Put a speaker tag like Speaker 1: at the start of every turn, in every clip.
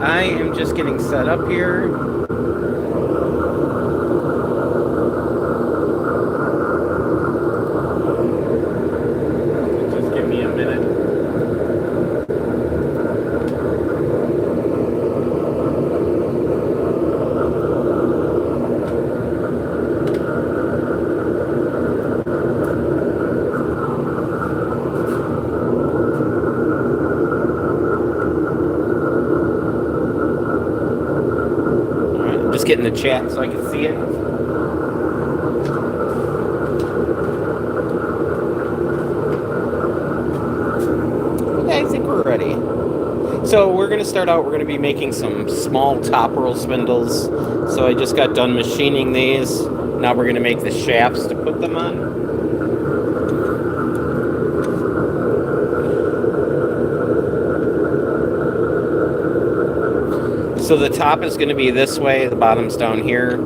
Speaker 1: I am just getting set up here. Just give me a minute. Just getting the chat so I can see it. Okay, I think we're ready. So we're going to start out, we're going to be making some small top roll spindles. So I just got done machining these. Now we're going to make the shafts to put them on. So the top is going to be this way, the bottom's down here.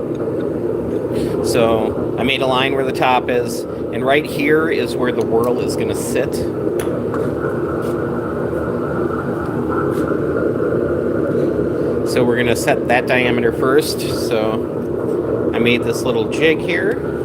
Speaker 1: So I made a line where the top is, and right here is where the whirl is going to sit. So we're going to set that diameter first. So I made this little jig here.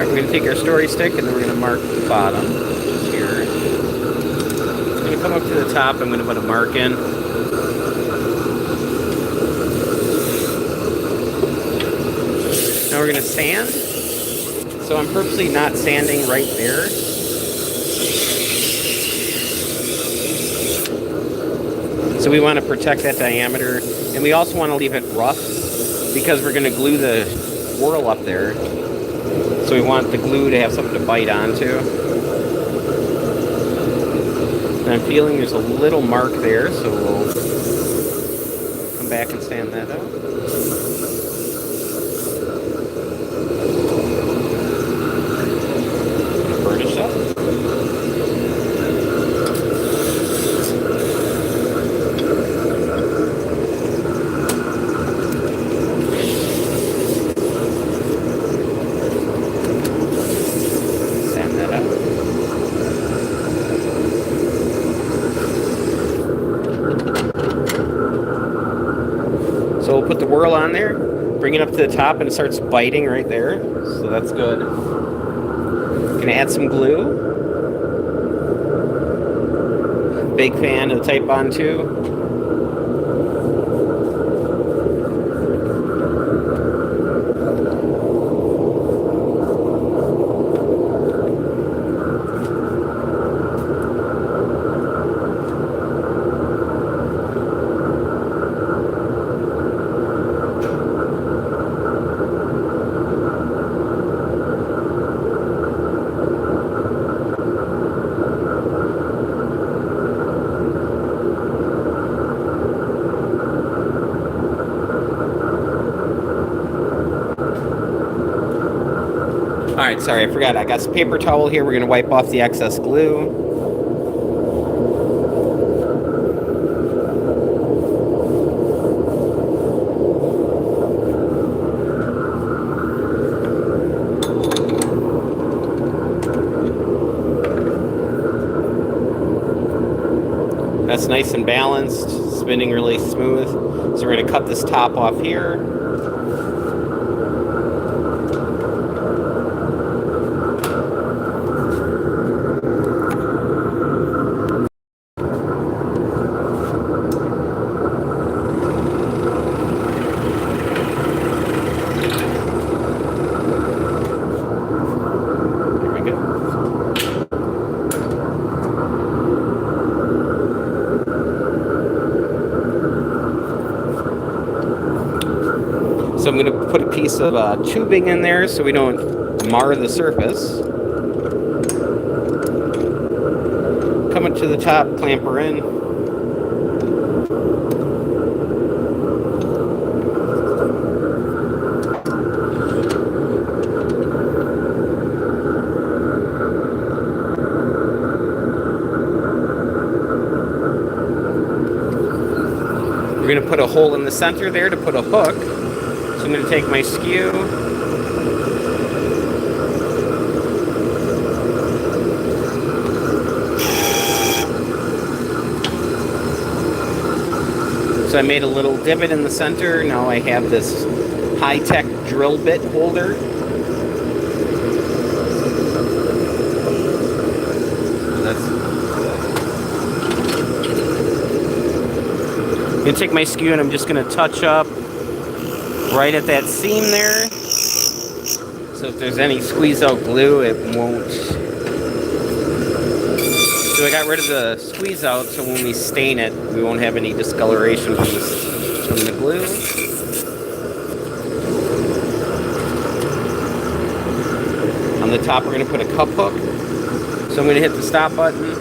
Speaker 1: We're going to take our story stick and then we're going to mark the bottom, which is here. I'm going to come up to the top, I'm going to put a mark in. Now we're going to sand. So I'm purposely not sanding right there. So we want to protect that diameter, and we also want to leave it rough because we're going to glue the whirl up there. So we want the glue to have something to bite onto. And I'm feeling there's a little mark there, so we'll come back and sand that out. Burnish up. So we'll put the whirl on there, bring it up to the top, and it starts biting right there. So that's good. Gonna add some glue. Big fan of the Type Bond 2. Alright, sorry, I forgot. I got some paper towel here. We're going to wipe off the excess glue. That's nice and balanced, spinning really smooth. So we're going to cut this top off here. So I'm going to put a piece of tubing in there so we don't mar the surface. Coming to the top, clamp her in. We're going to put a hole in the center there to put a hook. So I'm going to take my skew. So I made a little divot in the center. Now I have this high-tech drill bit holder. I'm going to take my skew and I'm just going to touch up right at that seam there. So if there's any squeeze out glue, it won't. So I got rid of the squeeze out so when we stain it, we won't have any discoloration from the glue. On the top, we're going to put a cup hook. So I'm going to hit the stop button.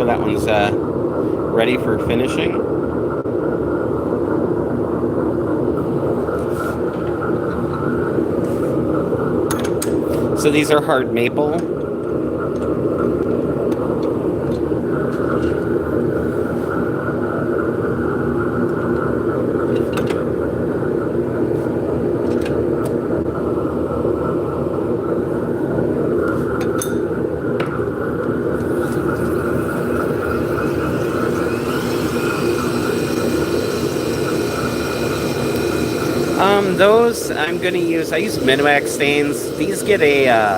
Speaker 1: That one's ready for finishing. So these are hard maple. Those I'm going to use, I use Minwax stains. These get a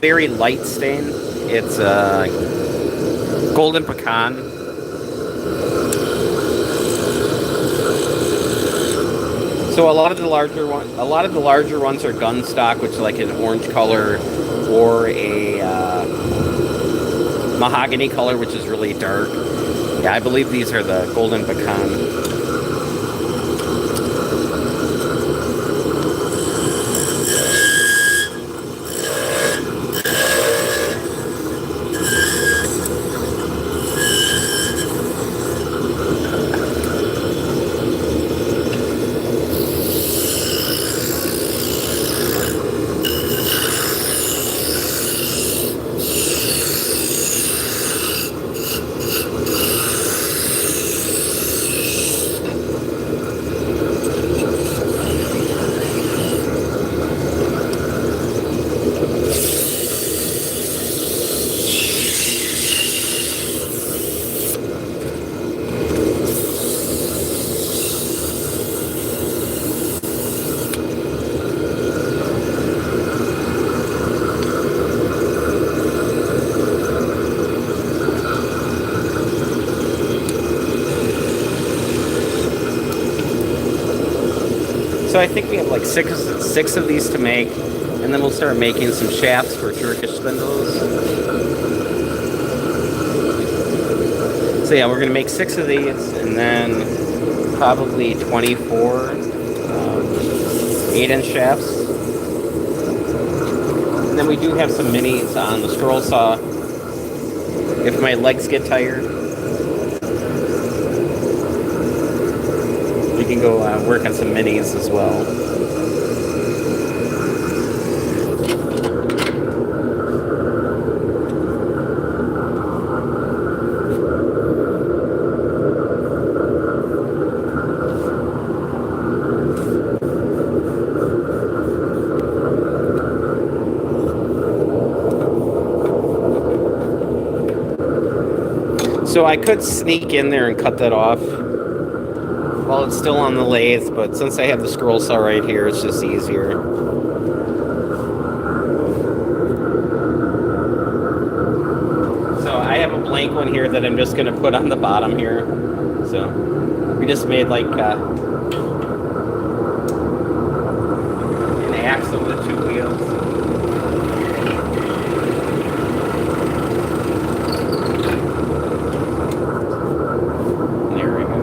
Speaker 1: very light stain. It's golden pecan. So a lot of the larger ones are gun stock, which is like an orange color, or a mahogany color, which is really dark. Yeah, I believe these are the golden pecan. So I think we have like six of these to make, and then we'll start making some shafts for Turkish spindles. So yeah, we're going to make 6 of these, and then probably 24 8-inch shafts. And then we do have some minis on the scroll saw if my legs get tired. We can go work on some minis as well. So I could sneak in there and cut that off while it's still on the lathe, but since I have the scroll saw right here, it's just easier. So I have a blank one here that I'm just going to put on the bottom here. So we just made like an axle with 2 wheels. There we go.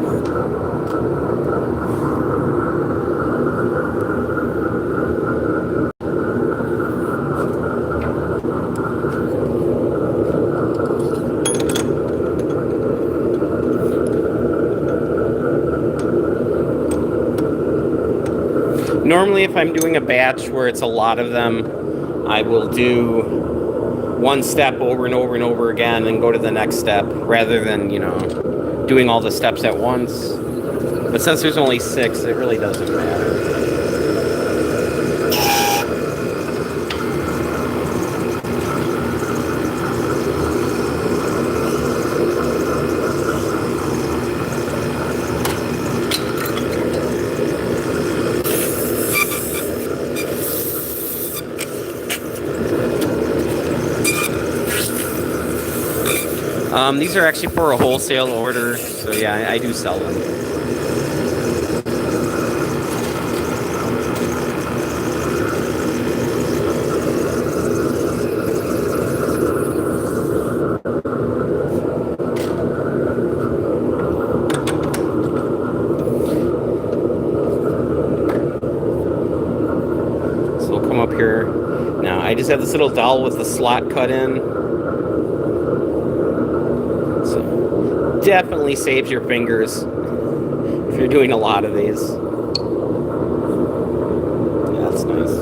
Speaker 1: Normally, if I'm doing a batch where it's a lot of them, I will do one step over and over and over again and go to the next step rather than, you know, doing all the steps at once. But since there's only 6, it really doesn't matter. These are actually for a wholesale order, so yeah, I do sell them. So we'll come up here. Now, I just have this little dowel with the slot cut in. Definitely saves your fingers if you're doing a lot of these. Yeah, that's nice.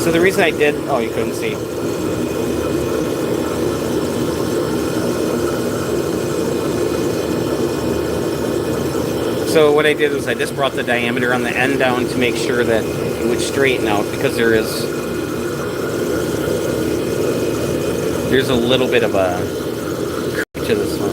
Speaker 1: So the reason I did... Oh, you couldn't see. So what I did was I just brought the diameter on the end down to make sure that it would straighten out, because there's a little bit of a curve to this one.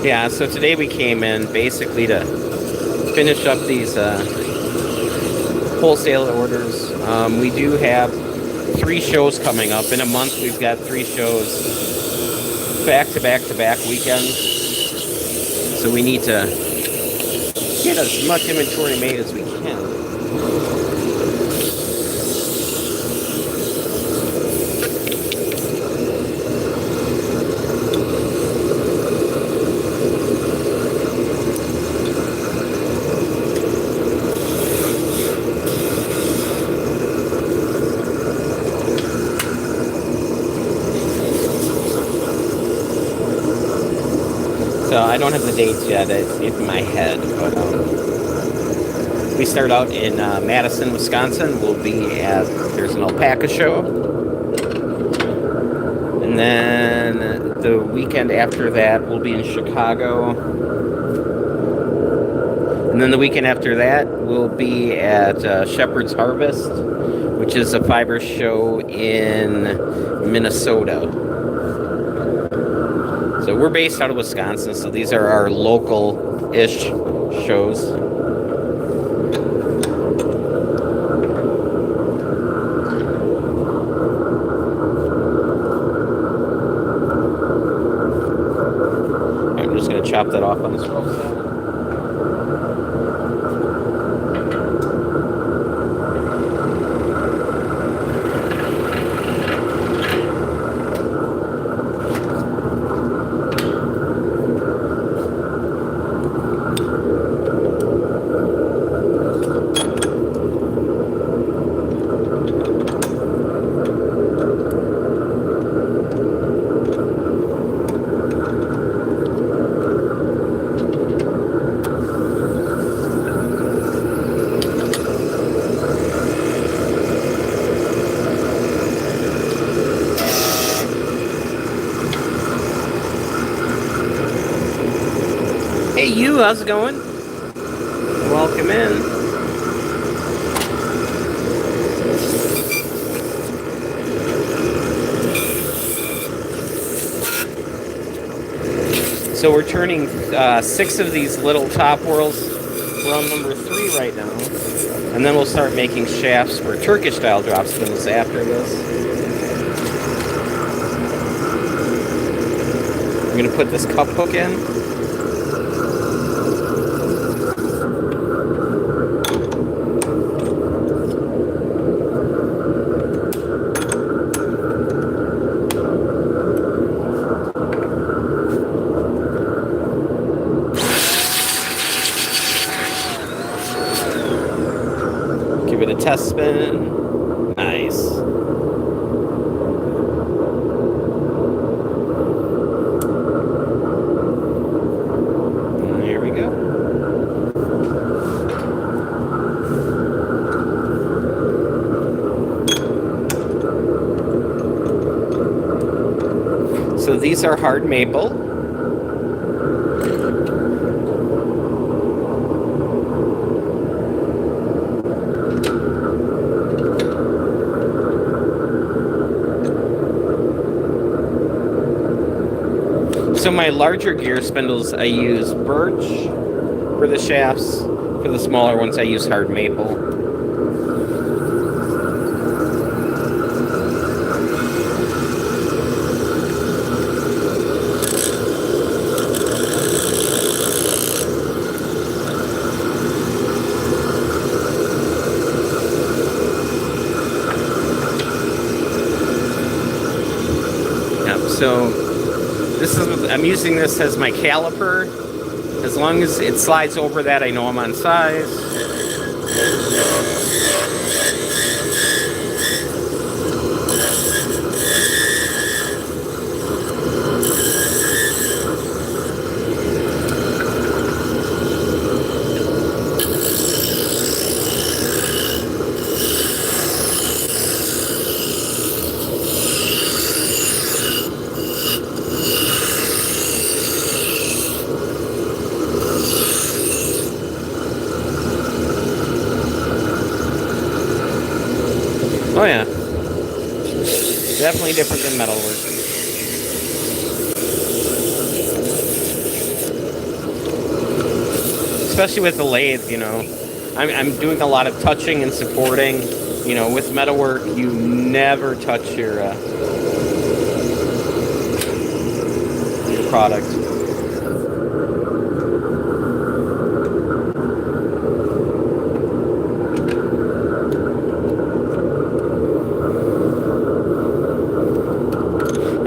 Speaker 1: Yeah, so today we came in basically to finish up these wholesale orders. We do have 3 shows coming up. In a month, we've got 3 shows back to back to back weekends. So we need to get as much inventory made as we can. So I don't have the dates yet in my head, but we start out in Madison, Wisconsin. We'll be at, there's an alpaca show. And And then the weekend after that, we'll be in Chicago. And then the weekend after that, we'll be at Shepherd's Harvest, which is a fiber show in Minnesota. So we're based out of Wisconsin, so these are our local-ish shows. I'm just going to chop that off on this roll set. Hey you, how's it going? Welcome in. So we're turning 6 of these little top whirls. We're on number 3 right now. And then we'll start making shafts for Turkish style drop spindles after this. I'm going to put this cup hook in. Give it a test spin. Nice. And there we go. So these are hard maple. So my larger gear spindles, I use birch for the shafts. For the smaller ones, I use hard maple. Yep, so I'm using this as my caliper. As long as it slides over that, I know I'm on size. Oh yeah, definitely different than metalwork. Especially with the lathe, you know. I'm doing a lot of touching and supporting. You know, with metalwork, you never touch your product.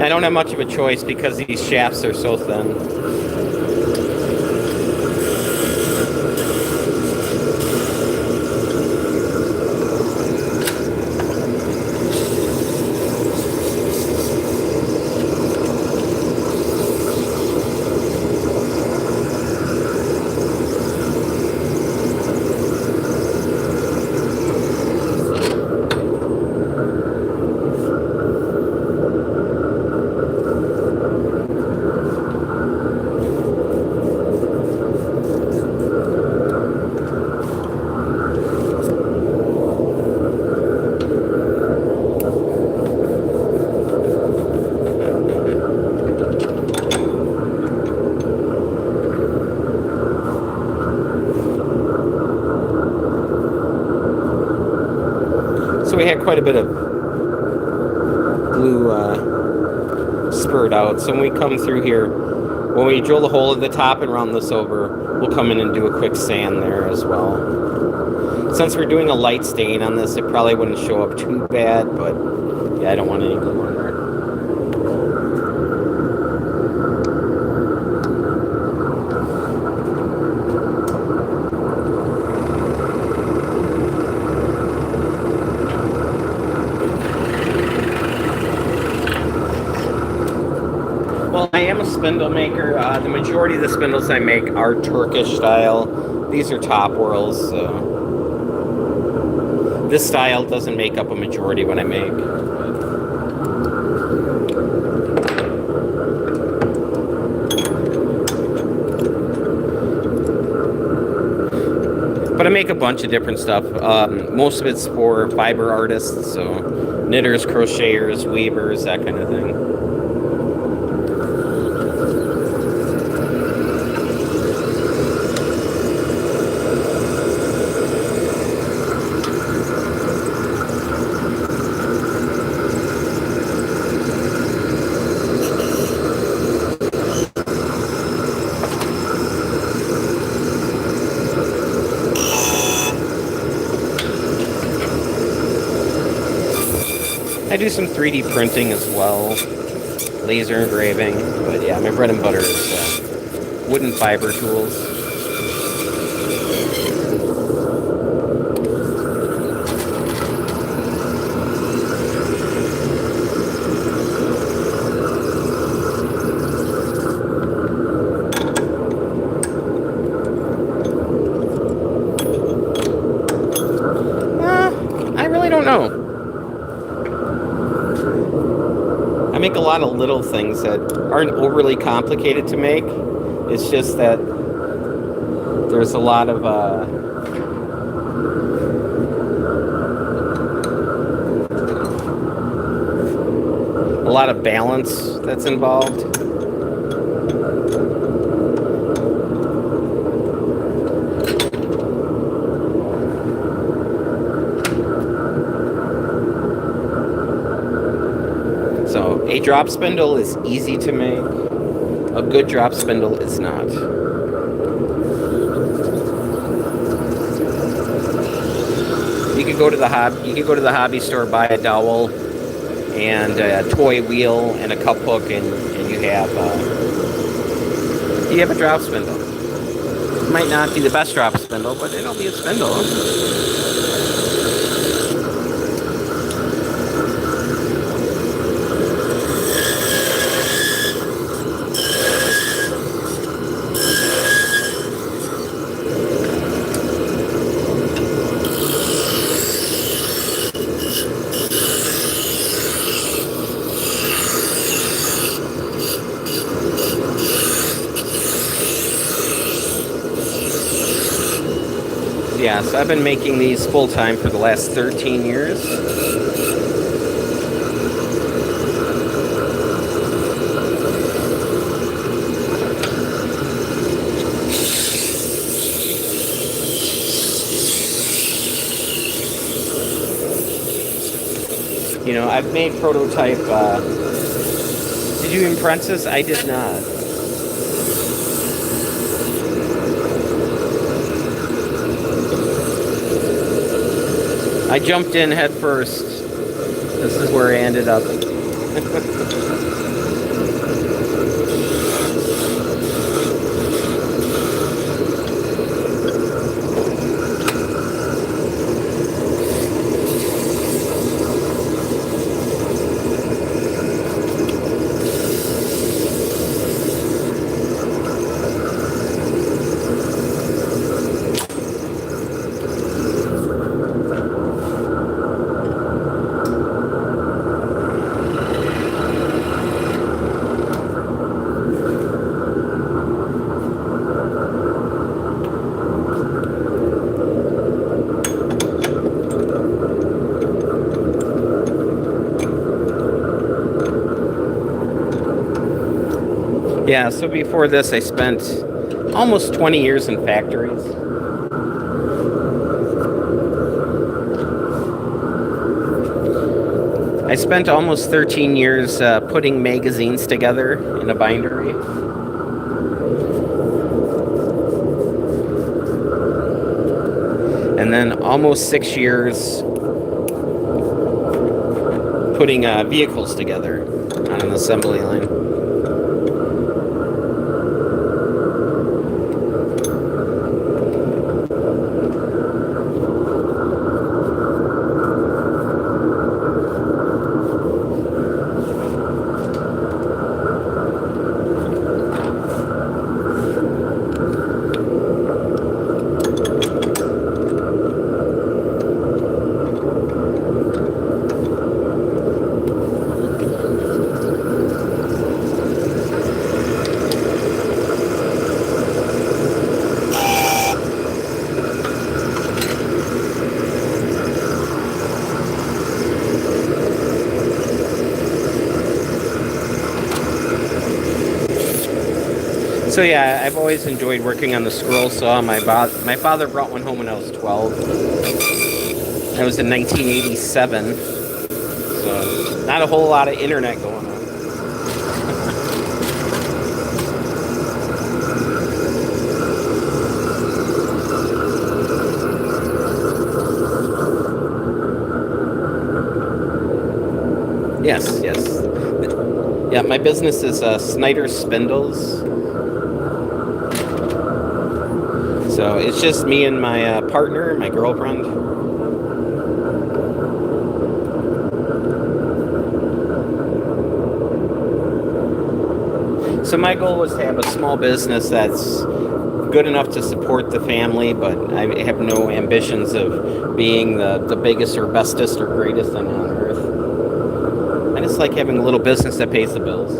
Speaker 1: I don't have much of a choice because these shafts are so thin. So we had quite a bit of glue spurred out. So when we come through here, when we drill the hole at the top and round this over, we'll come in and do a quick sand there as well. Since we're doing a light stain on this, it probably wouldn't show up too bad, but yeah, I don't want any glue on there. Well, I am a spindle maker. The majority of the spindles I make are Turkish style. These are top whirls, so this style doesn't make up a majority when I make. But I make a bunch of different stuff. Most of it's for fiber artists, so knitters, crocheters, weavers, that kind of thing. I do some 3D printing as well, laser engraving, but yeah, my bread and butter is wooden fiber tools. I really don't know. I make a lot of little things that aren't overly complicated to make. It's just that there's a lot of balance that's involved. So a drop spindle is easy to make. A good drop spindle is not. You could go to the hobby store, buy a dowel and a toy wheel and a cup hook, and you have a drop spindle. It might not be the best drop spindle, but it'll be a spindle. Yeah, so I've been making these full-time for the last 13 years. You know, I've made prototype, did you impress this? I did not. I jumped in head first. This is where I ended up. Yeah, so before this I spent almost 20 years in factories. I spent almost 13 years putting magazines together in a bindery. And then almost 6 years putting vehicles together on an assembly line. So yeah, I've always enjoyed working on the scroll saw. My father brought one home when I was 12. That was in 1987. So not a whole lot of internet going on. Yes, yes. Yeah, my business is Snyder Spindles. So it's just me and my partner, my girlfriend. So my goal was to have a small business that's good enough to support the family, but I have no ambitions of being the biggest or bestest or greatest thing on earth. I just like having a little business that pays the bills.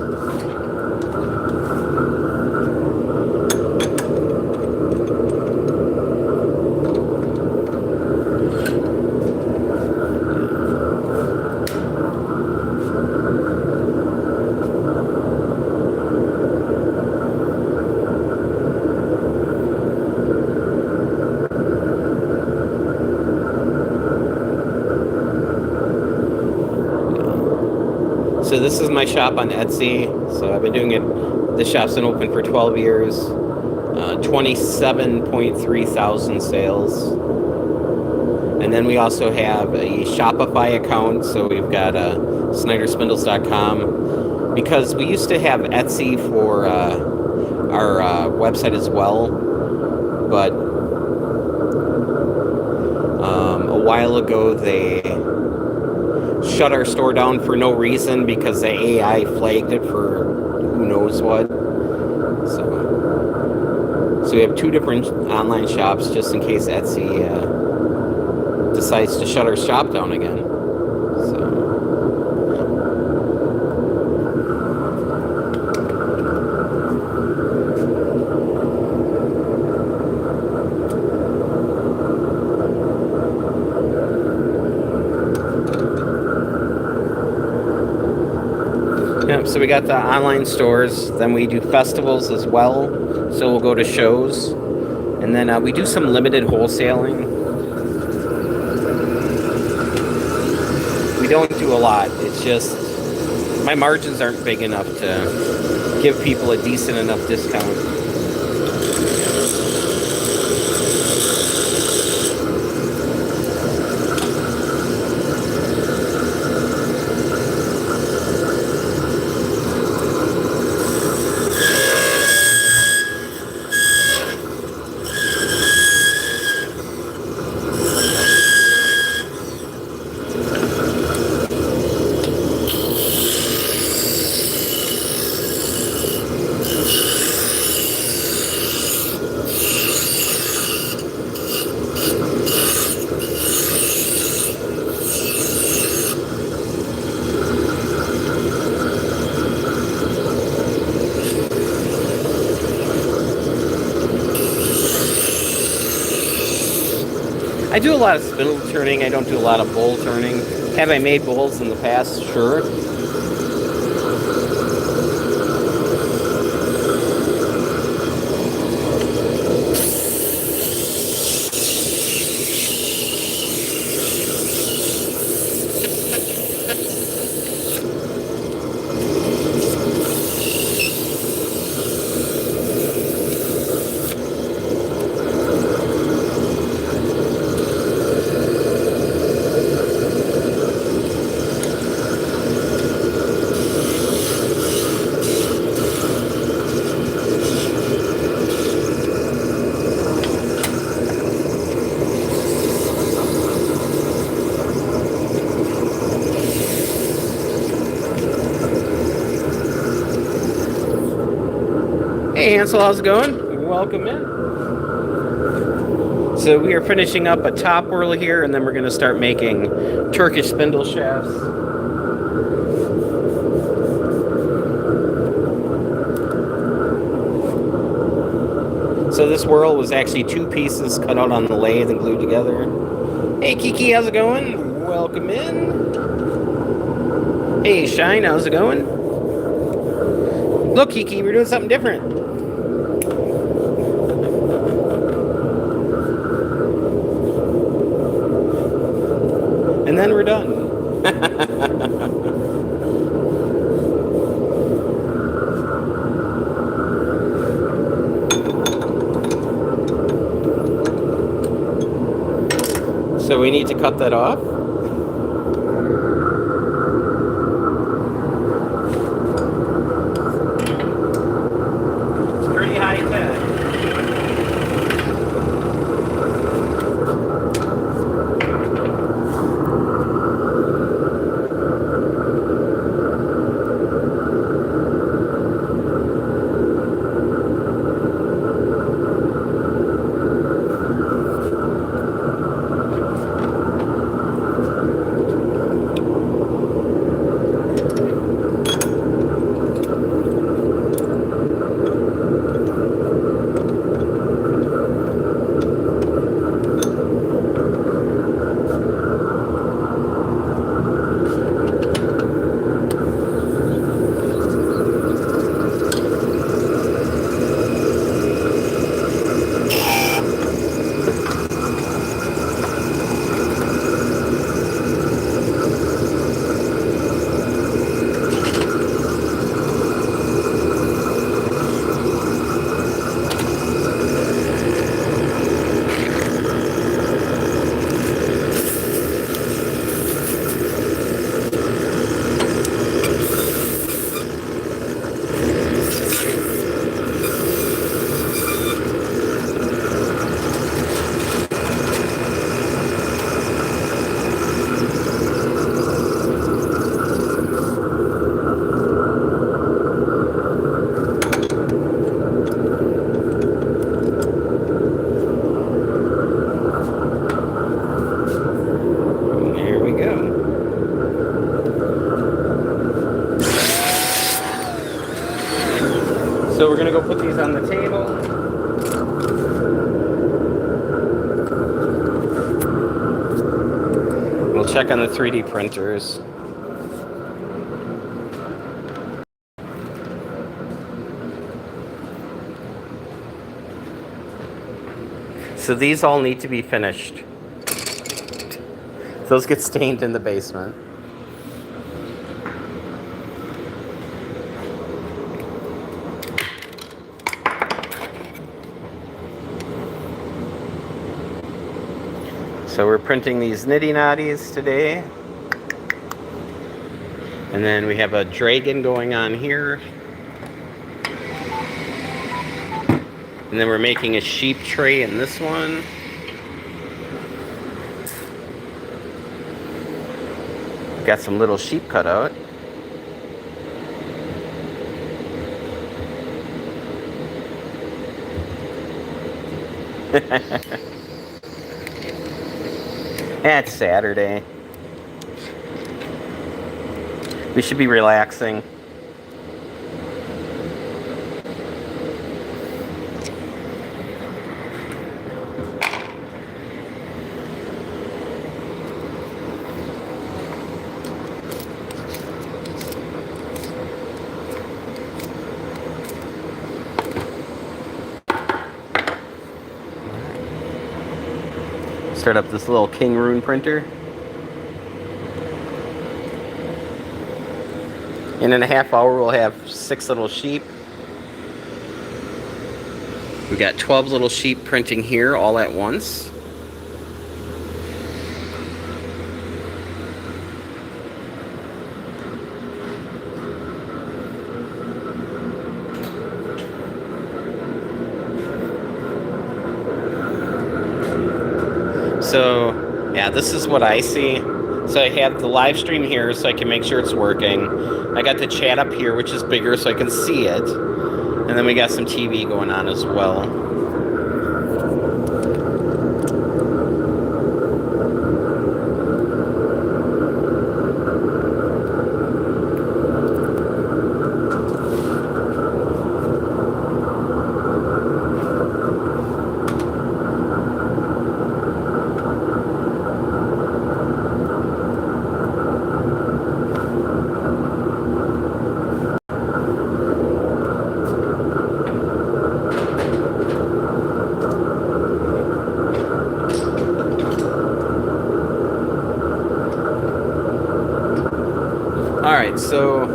Speaker 1: So this is my shop on Etsy. So I've been doing it. This shop's been open for 12 years. 27.3 thousand sales. And then we also have a Shopify account. So we've got SnyderSpindles.com. Because we used to have Etsy for our website as well. But a while ago they shut our store down for no reason because the AI flagged it for who knows what. So we have two different online shops just in case Etsy decides to shut our shop down again. So. Yeah, so we got the online stores, then we do festivals as well, so we'll go to shows, and then we do some limited wholesaling. We don't do a lot, it's just my margins aren't big enough to give people a decent enough discount. I do a lot of spindle turning. I don't do a lot of bowl turning. Have I made bowls in the past? Sure. Hansel, how's it going? Welcome in. So we are finishing up a top whirl here, and then we're going to start making Turkish spindle shafts. So this whirl was actually 2 pieces cut out on the lathe and glued together. Hey Kiki, how's it going? Welcome in. Hey Shine, how's it going? Look Kiki, we're doing something different. And then we're done. So we need to cut that off. It's pretty high tech. So we're gonna go put these on the table. We'll check on the 3D printers. So these all need to be finished. Those get stained in the basement. So we're printing these nitty knotties today. And then we have a dragon going on here. And then we're making a sheep tray in this one. Got some little sheep cut out. It's Saturday. We should be relaxing. Start up this little King Rune printer. In a half hour, we'll have 6 little sheep. We got 12 little sheep printing here all at once. So, yeah, this is what I see. So I have the live stream here so I can make sure it's working. I got the chat up here, which is bigger so I can see it. And And then we got some TV going on as well. All right, so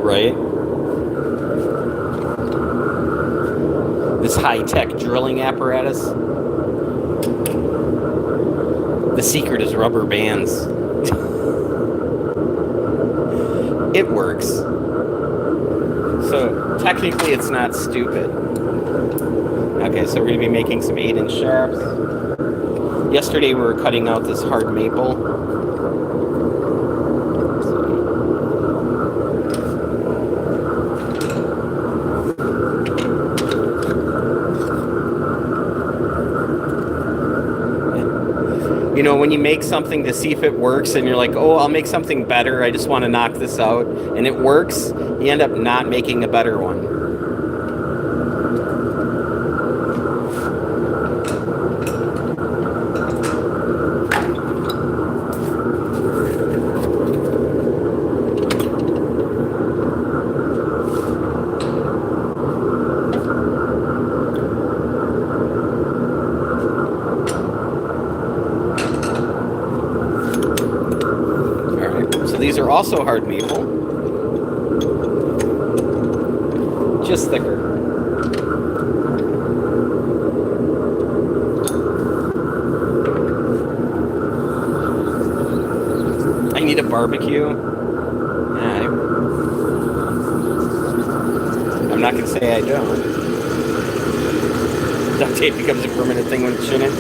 Speaker 1: right, this high-tech drilling apparatus. The secret is rubber bands. It works. So technically, it's not stupid. Okay, so we're going to be making some 8-inch shafts. Yesterday we were cutting out this hard maple. You know, when you make something to see if it works and you're like, oh, I'll make something better, I just want to knock this out, and it works, you end up not making a better one. These are also hard maple, just thicker. I need a barbecue. I'm not going to say I don't. Duct tape becomes a permanent thing when it shouldn't.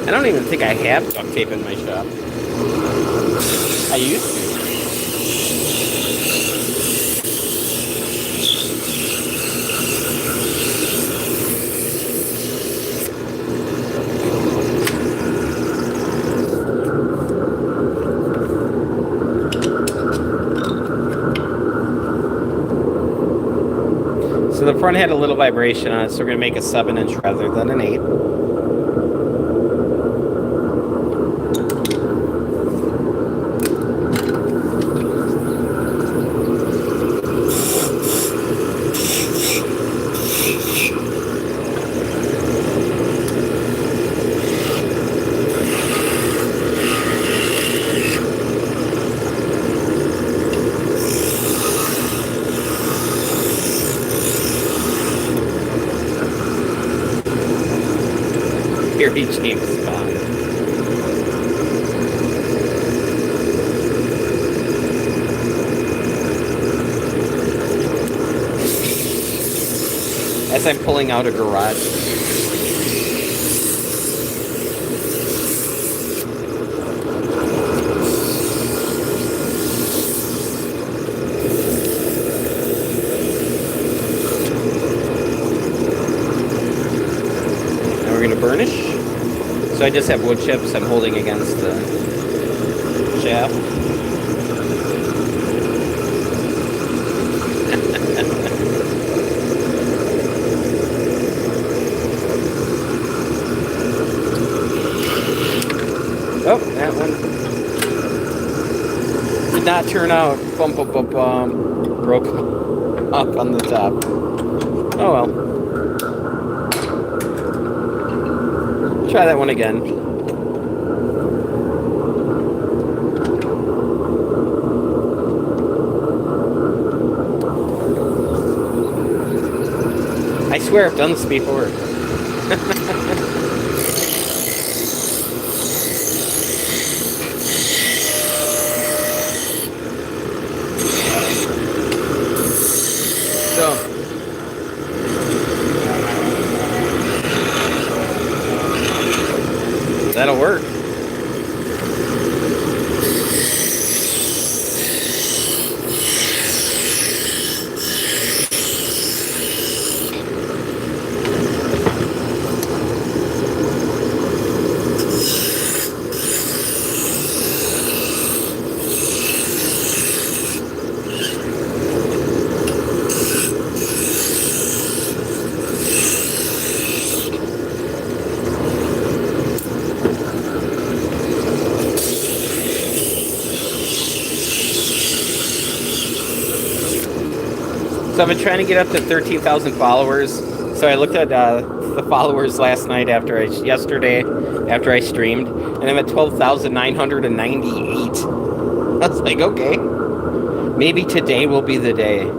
Speaker 1: I don't even think I have duct tape in my shop. I used to. So the front had a little vibration on it, so we're going to make a 7-inch rather than an 8. Here he changed spot. As I'm pulling out a garage. Now we're going to burnish. So I just have wood chips I'm holding against the shaft. Oh, that one. did not turn out. Bump, bump, bump, bump. Broke up on the top. Oh well. Try that one again. I swear I've done this before. So, that'll work. So I've been trying to get up to 13,000 followers. So I looked at the followers yesterday after I streamed, and I'm at 12,998. I was like, okay, maybe today will be the day.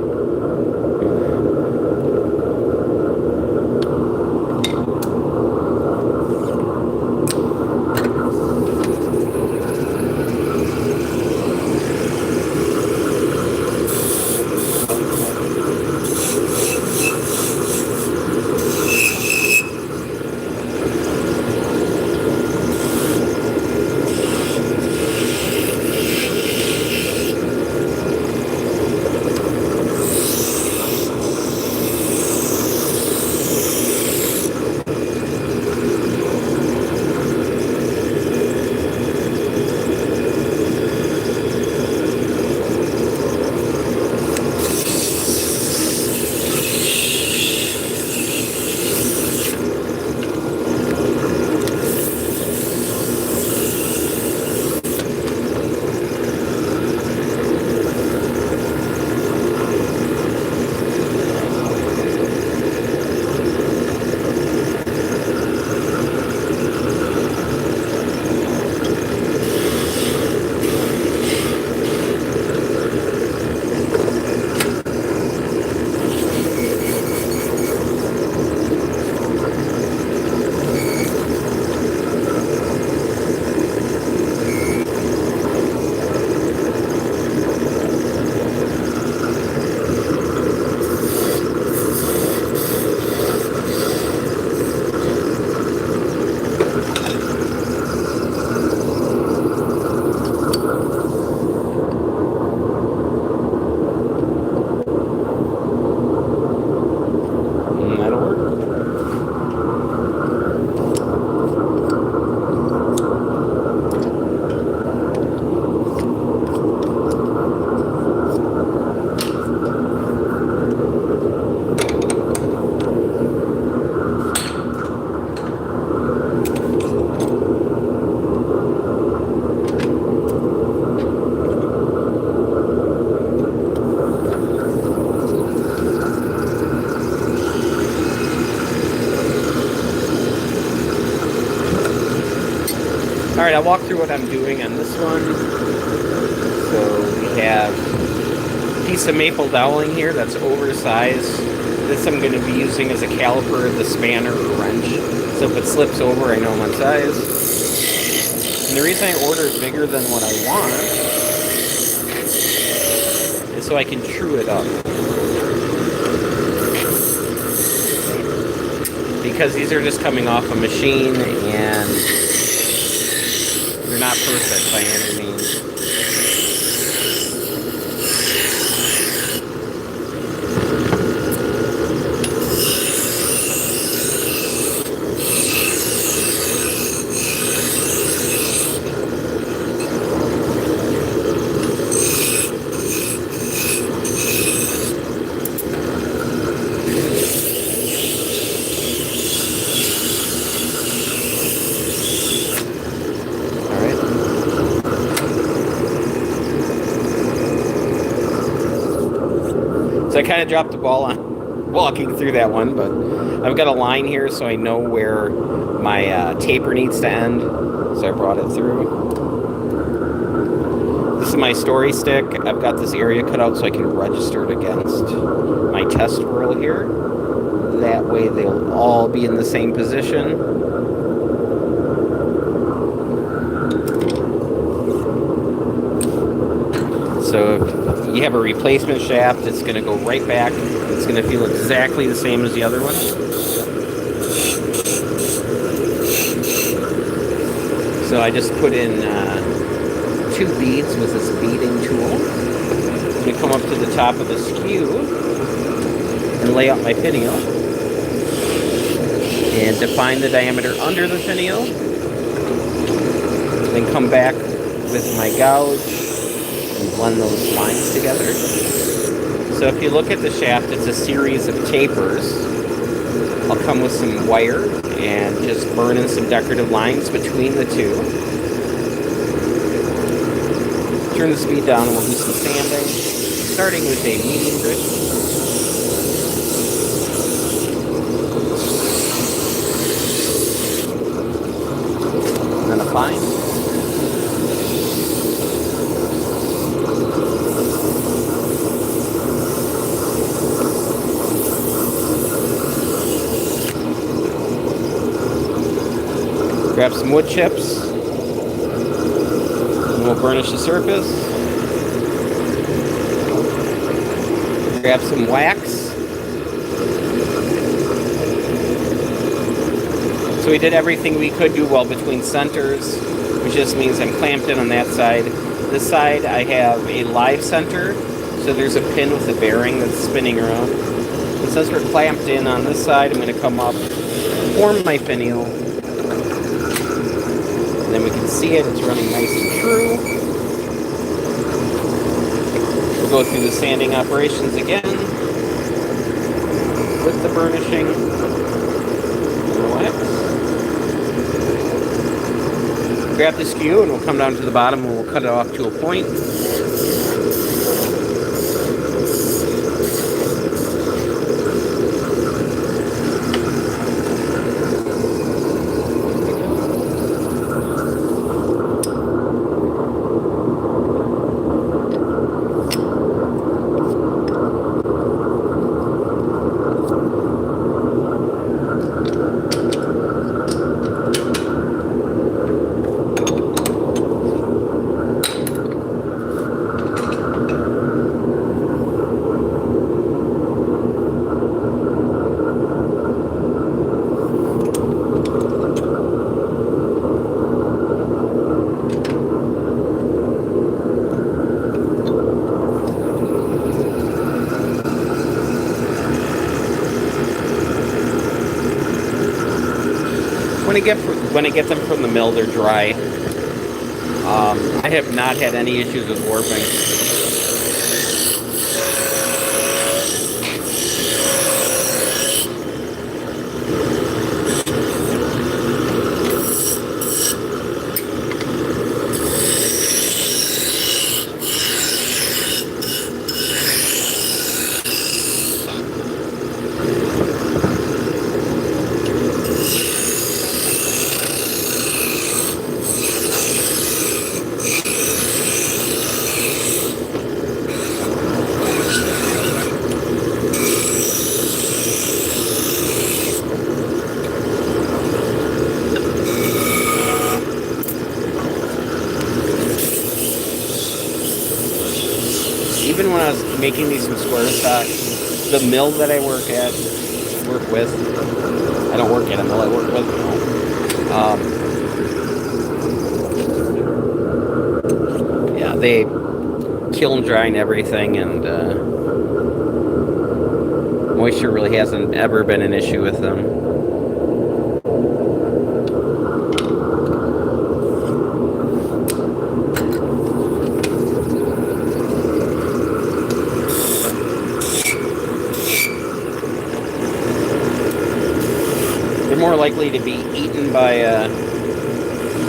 Speaker 1: Alright, I'll walk through what I'm doing on this one. So we have a piece of maple doweling here that's oversized. This I'm going to be using as a caliper of the spanner or wrench. So if it slips over, I know I'm on size. And the reason I order it bigger than what I want is so I can true it up. Because these are just coming off a machine and they're not perfect by any means. of dropped the ball on walking through that one, but I've got a line here so I know where my taper needs to end. So I brought it through. This is my story stick. I've got this area cut out so I can register it against my test whirl here. That way they'll all be in the same position. So if you have a replacement shaft, it's going to go right back. It's going to feel exactly the same as the other one. So I just put in 2 beads with this beading tool. I'm going to come up to the top of the skew and lay out my finial and define the diameter under the finial. Then come back with my gouge and blend those lines together. So if you look at the shaft, it's a series of tapers. I'll come with some wire and just burn in some decorative lines between the two. Turn the speed down and we'll do some sanding, starting with a medium grit. And then a fine. Grab some wood chips, and we'll burnish the surface. Grab some wax. So we did everything we could do well between centers, which just means I'm clamped in on that side. This side I have a live center, so there's a pin with a bearing that's spinning around. And since we're clamped in on this side, I'm going to come up, form my finial. Then we can see it's running nice and true. We'll go through the sanding operations again with the burnishing and the wax. Grab the skew and we'll come down to the bottom and we'll cut it off to a point. When I get them from the mill, they're dry. I have not had any issues with warping. Even when I was making these from square stock, the mill that I work with, I don't work at a mill, I work with a mill. Yeah, they kiln dry and everything, and moisture really hasn't ever been an issue with them. More likely to be eaten by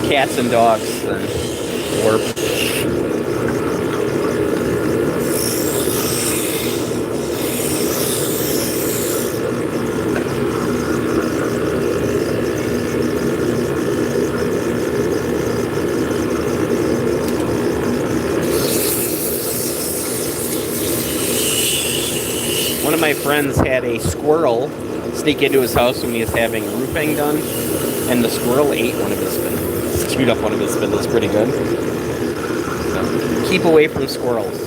Speaker 1: cats and dogs than warp. friends had a squirrel sneak into his house when he was having roofing done, and the squirrel ate one of his spindles. Chewed up one of his spindles pretty good. So keep away from squirrels.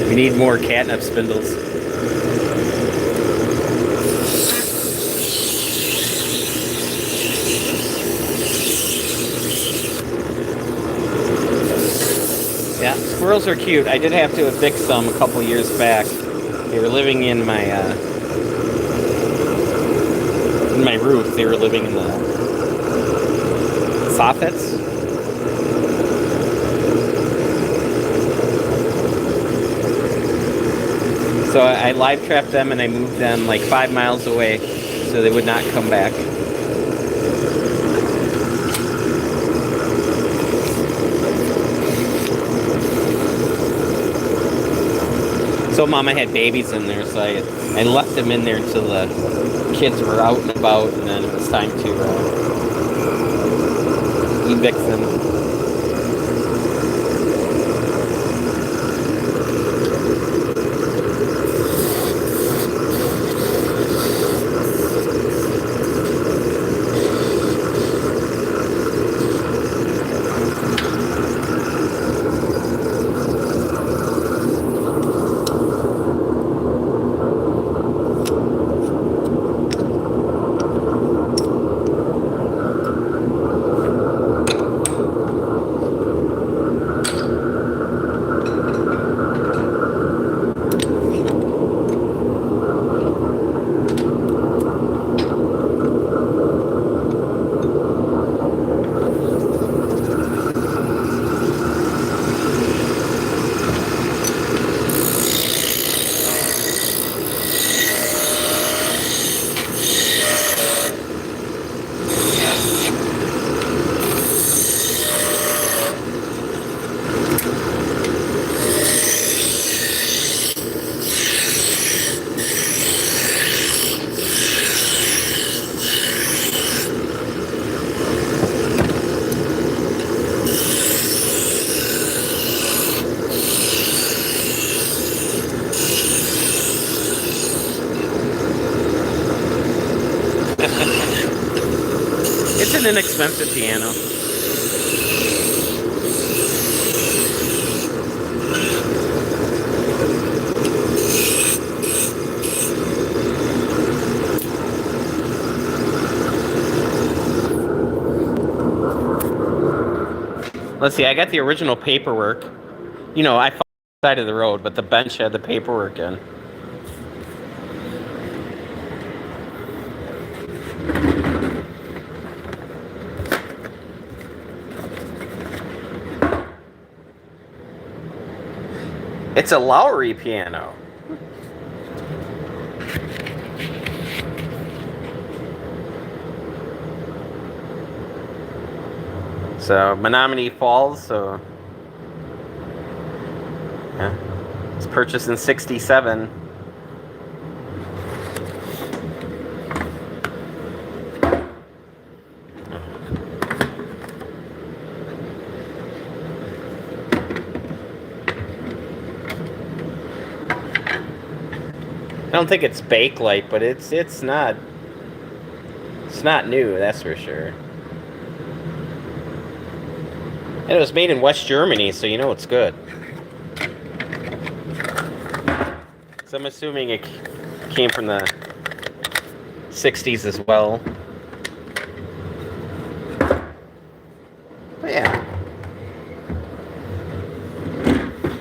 Speaker 1: We need more catnip spindles. Yeah, squirrels are cute. I did have to evict some a couple years back. They were living in my roof. They were living in the soffits. So I live trapped them and I moved them like 5 miles away so they would not come back. So Mama had babies in there, so I left them in there until the kids were out and about, and then it was time to evict them. an inexpensive piano. Let's see, I got the original paperwork. You know, I found the side of the road, but the bench had the paperwork in. It's a Lowry piano. So, Menominee Falls, so... yeah. It's purchased in 67. I don't think it's Bakelite, but it's not new, that's for sure. And it was made in West Germany, so you know it's good. So I'm assuming it came from the 60s as well. But yeah.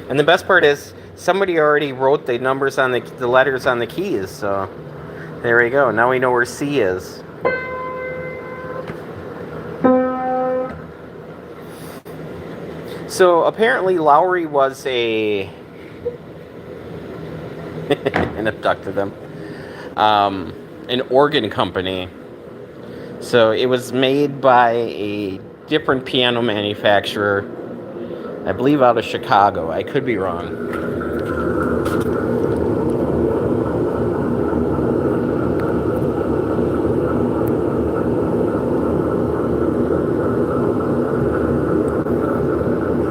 Speaker 1: And the best part is, somebody already wrote the numbers on the letters on the keys, so there we go. Now we know where C is. So apparently Lowry was an abducted them, an organ company. So it was made by a different piano manufacturer, I believe out of Chicago. I could be wrong.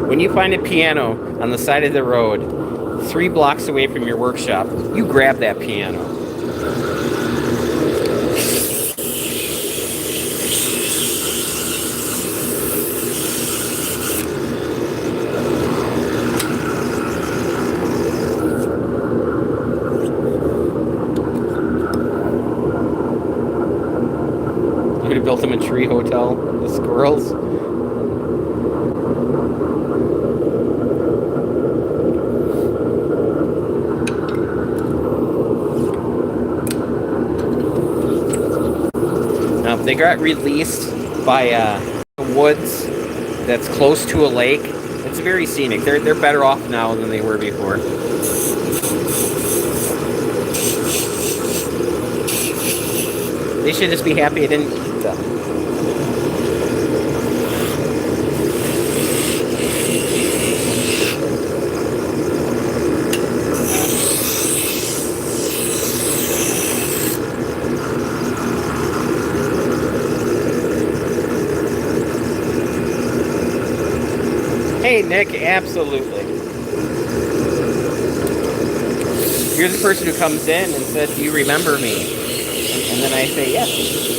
Speaker 1: When you find a piano on the side of the road, 3 blocks away from your workshop, you grab that piano. You could have built them a tree hotel, the squirrels. They got released by woods that's close to a lake. It's very scenic. They're better off now than they were before. They should just be happy I didn't eat them. Hey, Nick, absolutely. You're the person who comes in and says, "Do you remember me?" And then I say, "Yes."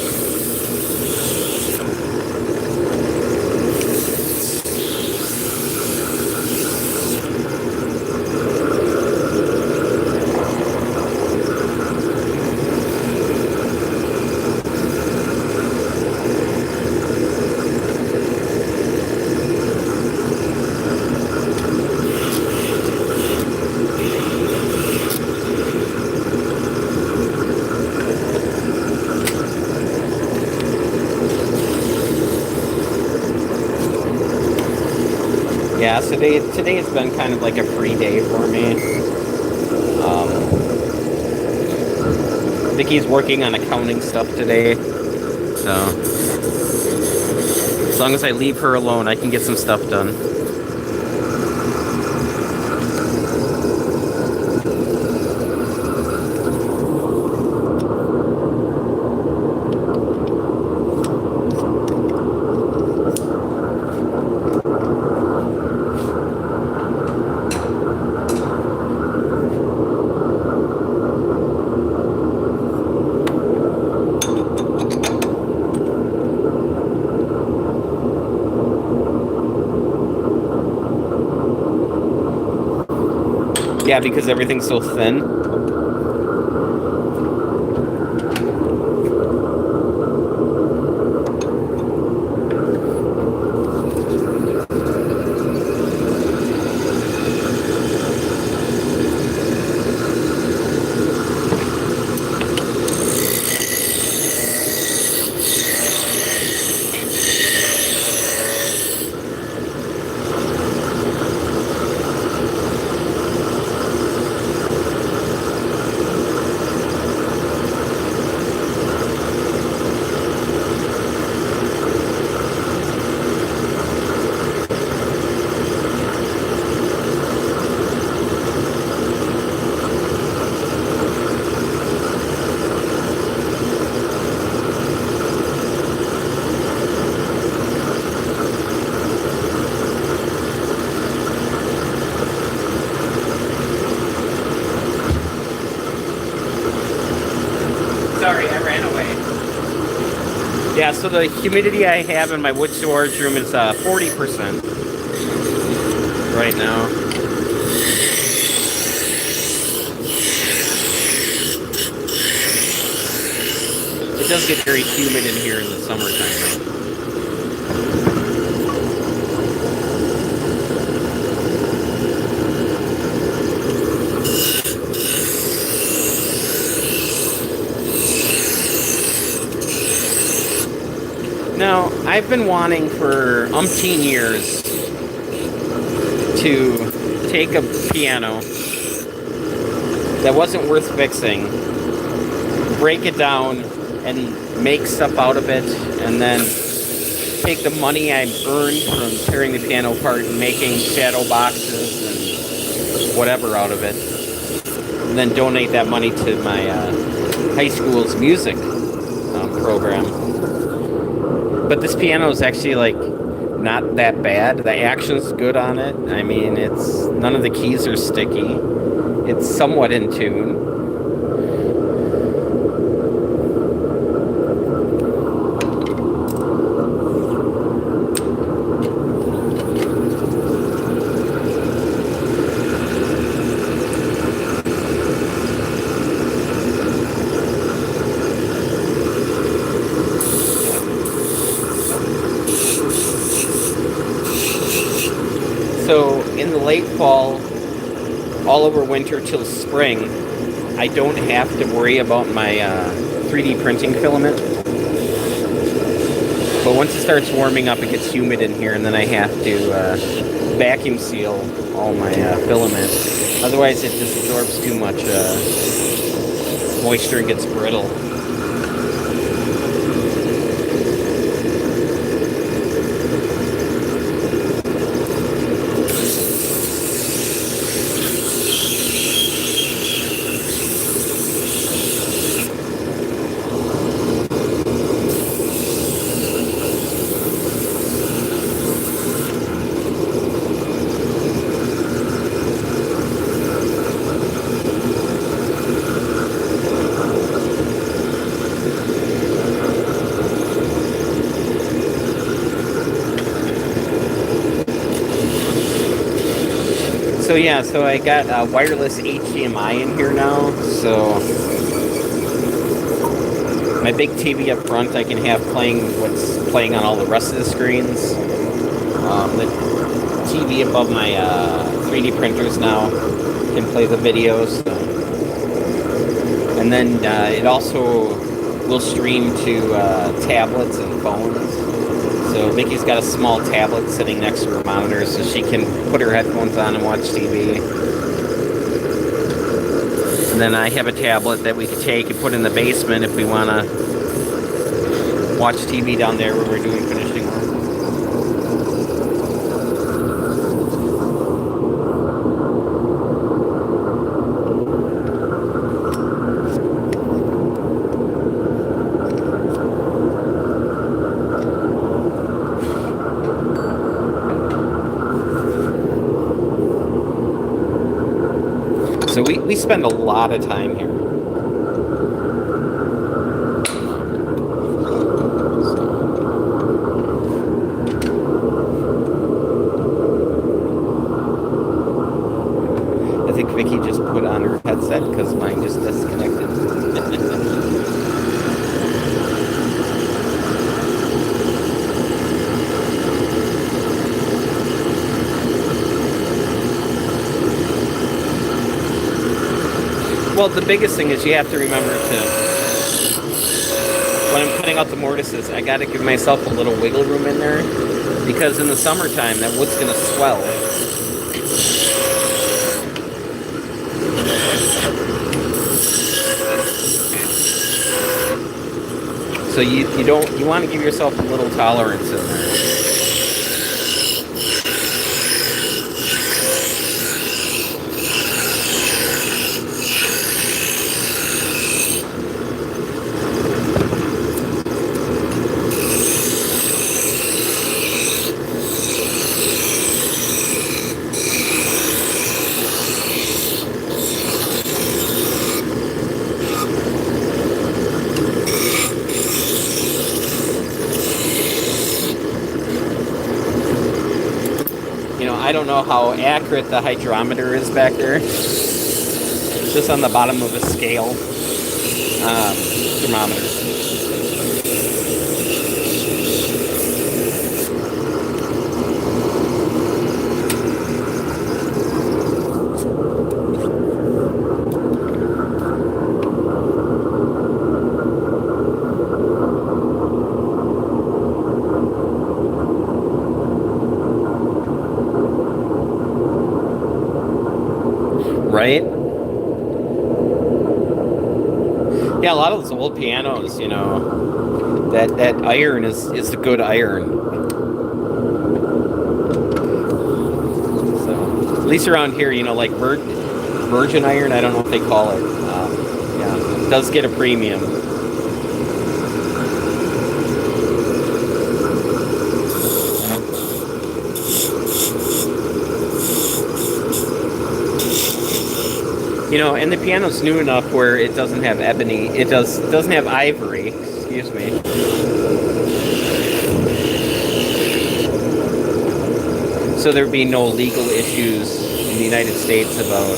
Speaker 1: Yeah, so today has been kind of like a free day for me. Vicky's working on accounting stuff today, so as long as I leave her alone, I can get some stuff done. Yeah, because everything's so thin. Sorry, I ran away. Yeah, so the humidity I have in my wood storage room is 40% right now. It does get very humid in here in the summertime. Now, I've been wanting for umpteen years to take a piano that wasn't worth fixing, break it down, and make stuff out of it, and then take the money I earned from tearing the piano apart and making shadow boxes and whatever out of it, and then donate that money to my high school's music program. But this piano is actually like not that bad. The action's good on it. I mean, it's none of the keys are sticky. It's somewhat in tune. So in the late fall, all over winter till spring, I don't have to worry about my 3D printing filament. But once it starts warming up, it gets humid in here, and then I have to vacuum seal all my filament. Otherwise, it just absorbs too much moisture and gets brittle. So yeah, so I got wireless HDMI in here now, so my big TV up front I can have playing what's playing on all the rest of the screens. The TV above my 3D printers now can play the videos. And then it also will stream to tablets and phones. So Vicky's got a small tablet sitting next to her monitor so she can put her headphones on and watch TV. And then I have a tablet that we could take and put in the basement if we want to watch TV down there where we're doing finishing work. So we spend a lot of time here. I think Vicky just put on her headset because mine just disconnected. Well, the biggest thing is you have to remember to, when I'm cutting out the mortises, I got to give myself a little wiggle room in there, because in the summertime that wood's going to swell. So you want to give yourself a little tolerance in there. I don't know how accurate the hydrometer is back there. It's just on the bottom of a scale. Thermometer. Right? Yeah, a lot of those old pianos, that iron is the good iron. So, at least around here, like virgin iron, I don't know what they call it. Yeah, it does get a premium. And the piano's new enough where it doesn't have ebony. It doesn't have ivory. Excuse me. So there'd be no legal issues in the United States about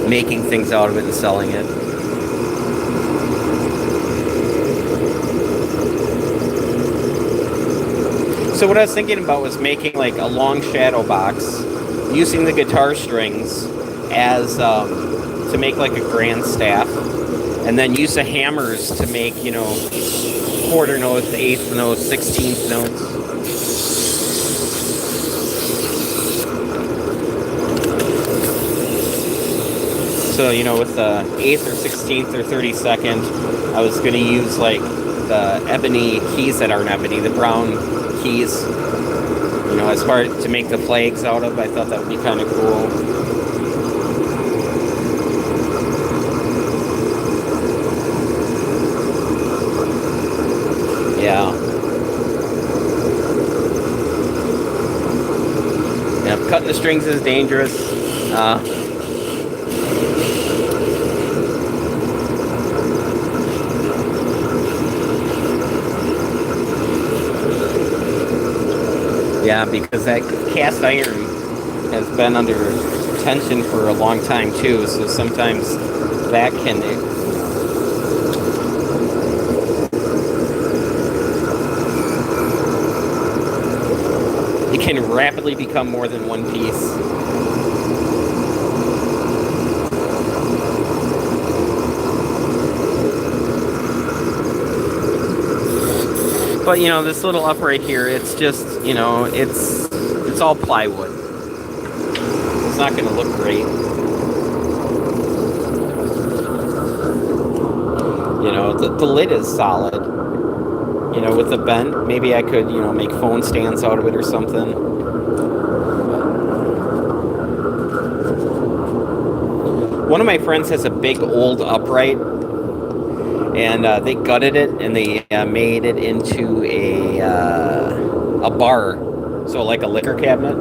Speaker 1: making things out of it and selling it. So what I was thinking about was making like a long shadow box, using the guitar strings as to make like a grand staff, and then use the hammers to make quarter notes, eighth notes, 16th notes. So with the 8th or 16th or 32nd, I was going to use like the ebony keys that aren't ebony, the brown keys, as far to make the flags out of. I thought that would be kind of cool. Yeah. Yep, cutting the strings is dangerous. Yeah, because that cast iron has been under tension for a long time too, so sometimes that can rapidly become more than one piece. But this little upright here, it's just it's all plywood. It's not going to look great. The lid is solid. With the bent, maybe I could make phone stands out of it or something. One of my friends has a big old upright, and they gutted it and they made it into a bar, so like a liquor cabinet.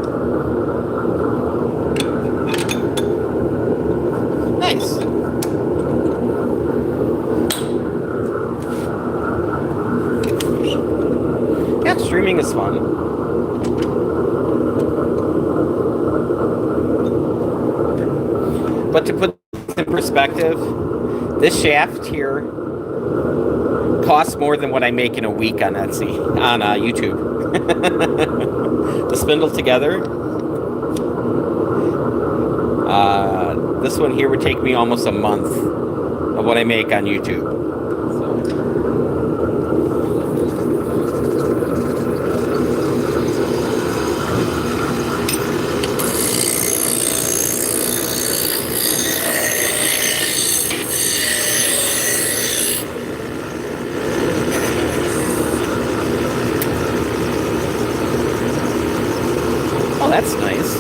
Speaker 1: Nice. Yeah, streaming is fun. But to put this in perspective, this shaft here costs more than what I make in a week on Etsy, on YouTube. The spindle together. This one here would take me almost a month of what I make on YouTube. Oh, that's nice.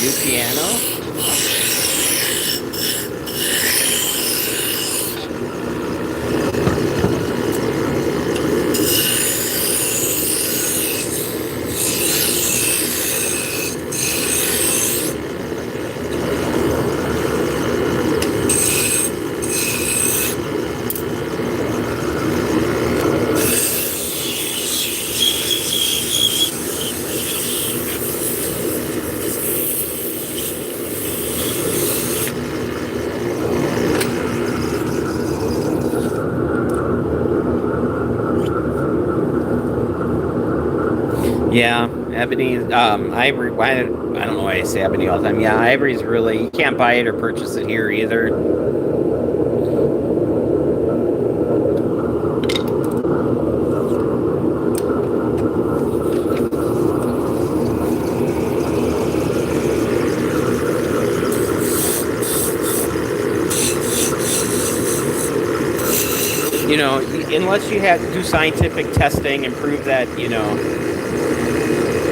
Speaker 1: New piano. Yeah, ebony, ivory. I don't know why I say ebony all the time. Yeah, ivory's really, you can't buy it or purchase it here either. You know, unless you had to do scientific testing and prove that, you know,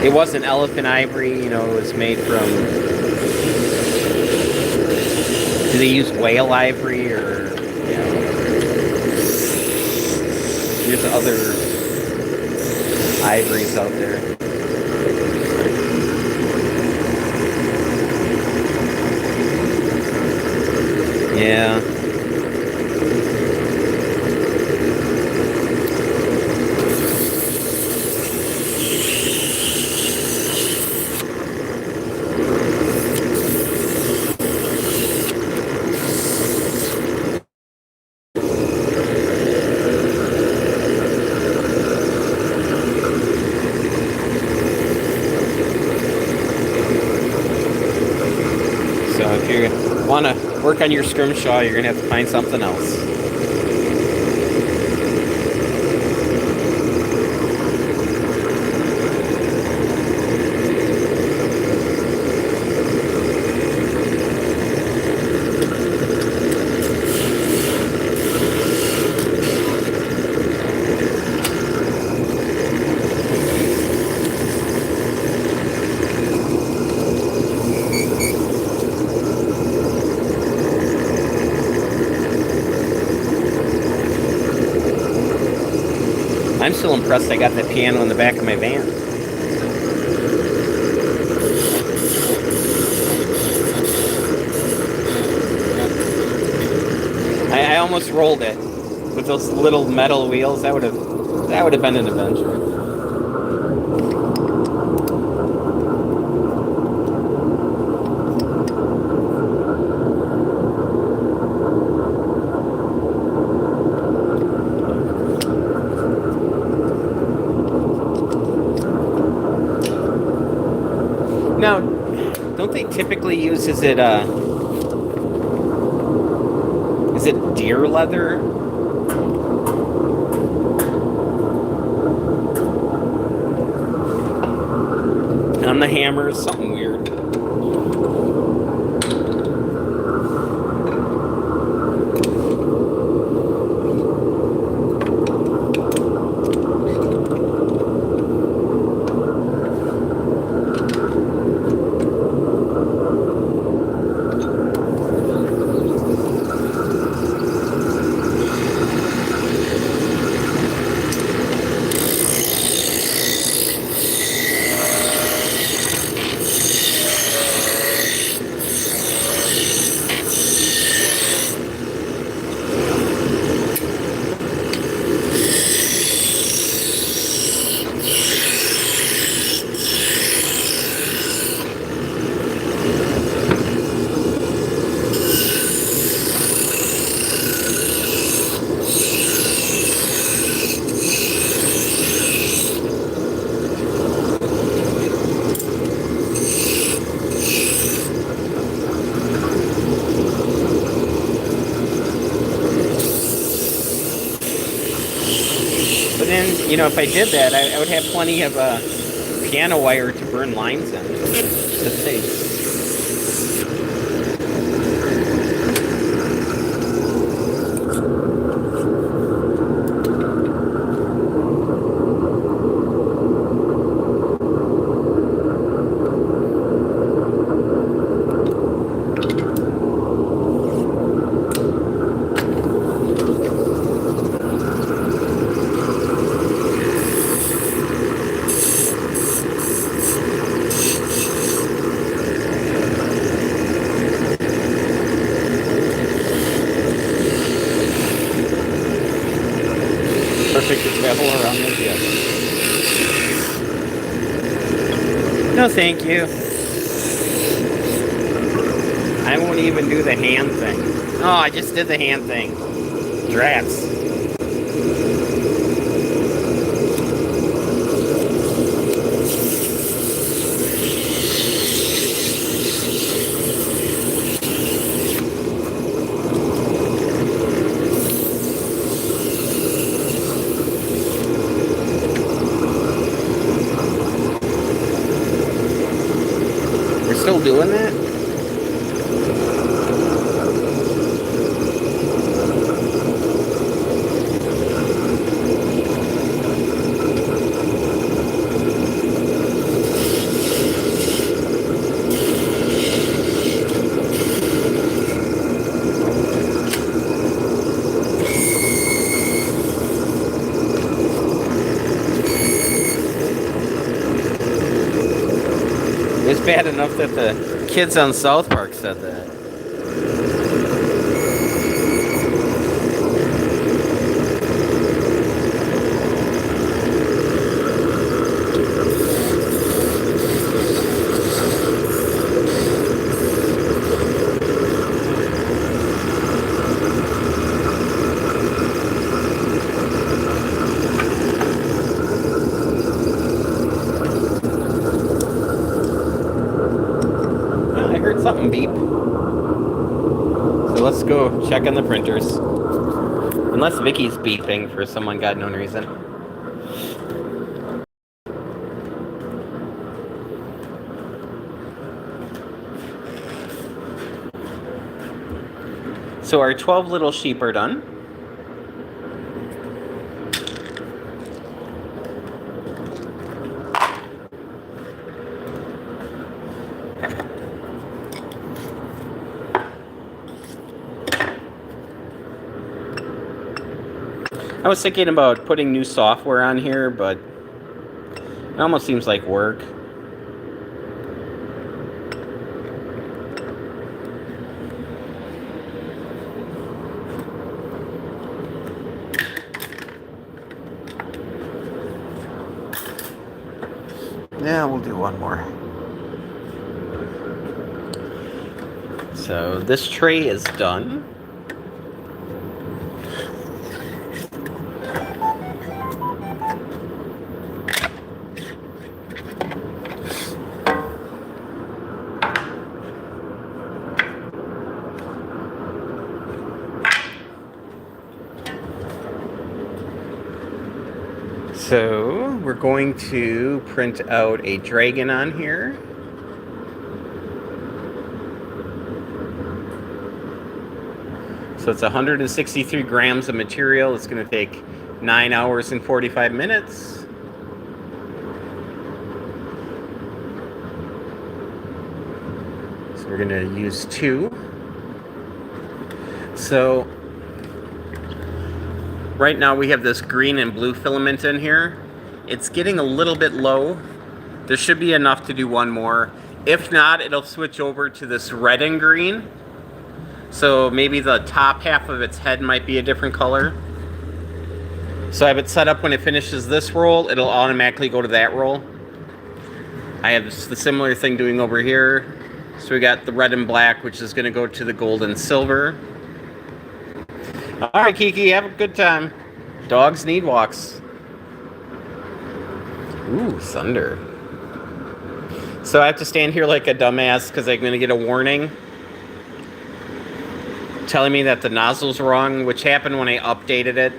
Speaker 1: it wasn't elephant ivory, you know, it was made from... Do they use whale ivory or, you know... There's other ivories out there. Yeah. If you want to work on your scrimshaw, you're going to have to find something else. I'm still impressed I got that piano in the back of my van. I almost rolled it with those little metal wheels. That would have been an adventure. Now, don't they typically use, is it deer leather? On the hammer, something weird. You know, if I did that, I would have plenty of piano wire to burn lines in. To taste. Perfect to travel around with you. No, thank you. I won't even do the hand thing. Oh, I just did the hand thing. Drats. We're still doing that? It was bad enough that the kids on South Park said that. Oh, I heard something beep. So let's go check on the printers. Unless Vicky's beeping for some ungodknown reason. So our 12 little sheep are done. I was thinking about putting new software on here, but it almost seems like work. Yeah, we'll do one more. So this tray is done. So we're going to print out a dragon on here. So it's 163 grams of material. It's going to take 9 hours and 45 minutes. So we're going to use 2. So right now we have this green and blue filament in here. It's getting a little bit low. There should be enough to do one more. If not, it'll switch over to this red and green. So maybe the top half of its head might be a different color. So I have it set up when it finishes this roll, it'll automatically go to that roll. I have the similar thing doing over here. So we got the red and black, which is going to go to the gold and silver. All right, Kiki, have a good time. Dogs need walks. Ooh, thunder. So I have to stand here like a dumbass because I'm going to get a warning telling me that the nozzle's wrong, which happened when I updated it.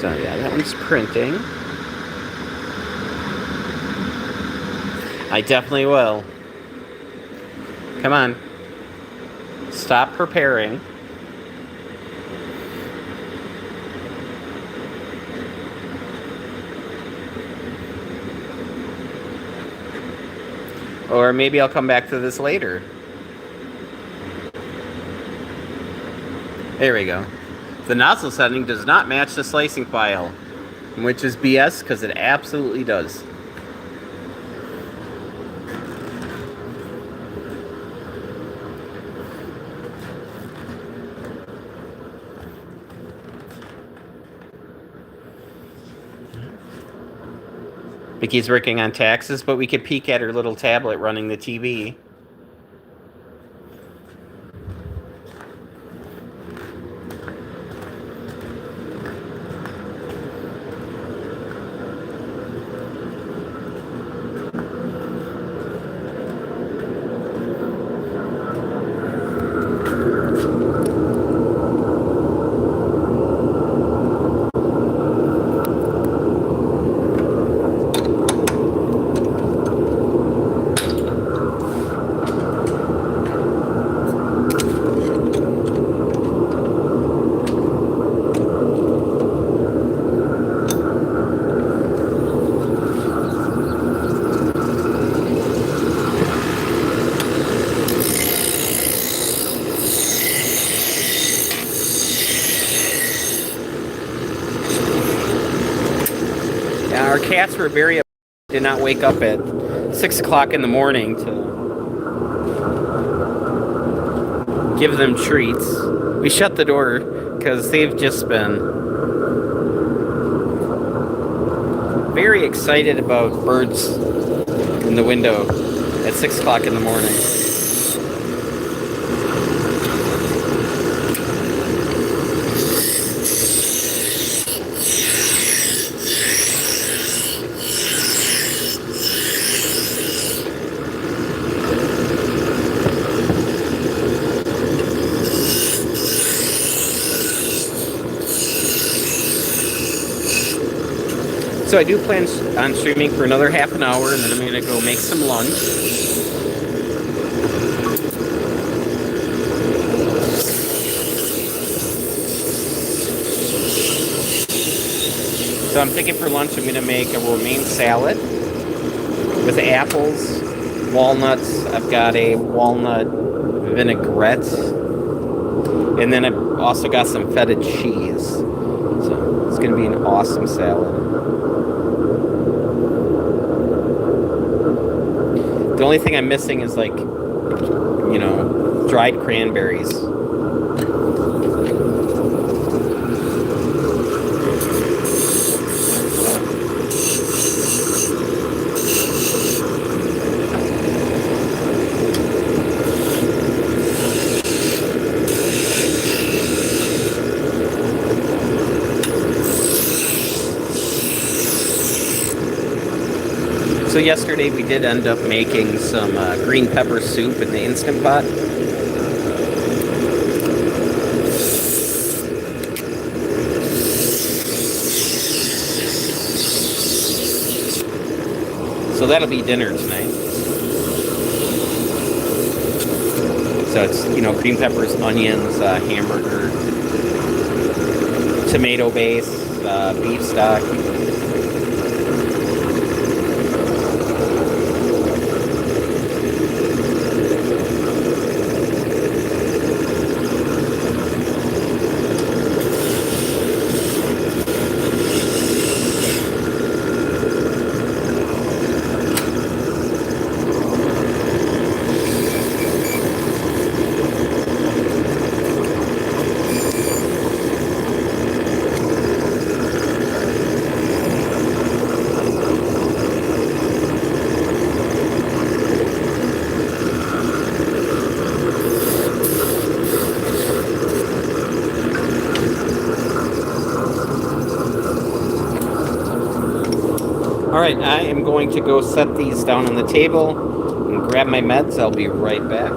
Speaker 1: So yeah, that one's printing. I definitely will. Come on. Stop preparing. Or maybe I'll come back to this later. There we go. The nozzle setting does not match the slicing file, which is BS because it absolutely does. Vicky's working on taxes, but we could peek at her little tablet running the TV. Our cats were very did not wake up at 6 o'clock in the morning to give them treats. We shut the door because they've just been very excited about birds in the window at 6 o'clock in the morning. So I do plan on streaming for another half an hour, and then I'm going to go make some lunch. So I'm thinking for lunch I'm going to make a romaine salad with apples, walnuts. I've got a walnut vinaigrette, and then I've also got some feta cheese. So it's going to be an awesome salad. The only thing I'm missing is, like, you know, dried cranberries. So yesterday we did end up making some green pepper soup in the Instant Pot. So that'll be dinner tonight. So it's, you know, green peppers, onions, hamburger, tomato base, beef stock. Alright, I am going to go set these down on the table and grab my meds. I'll be right back.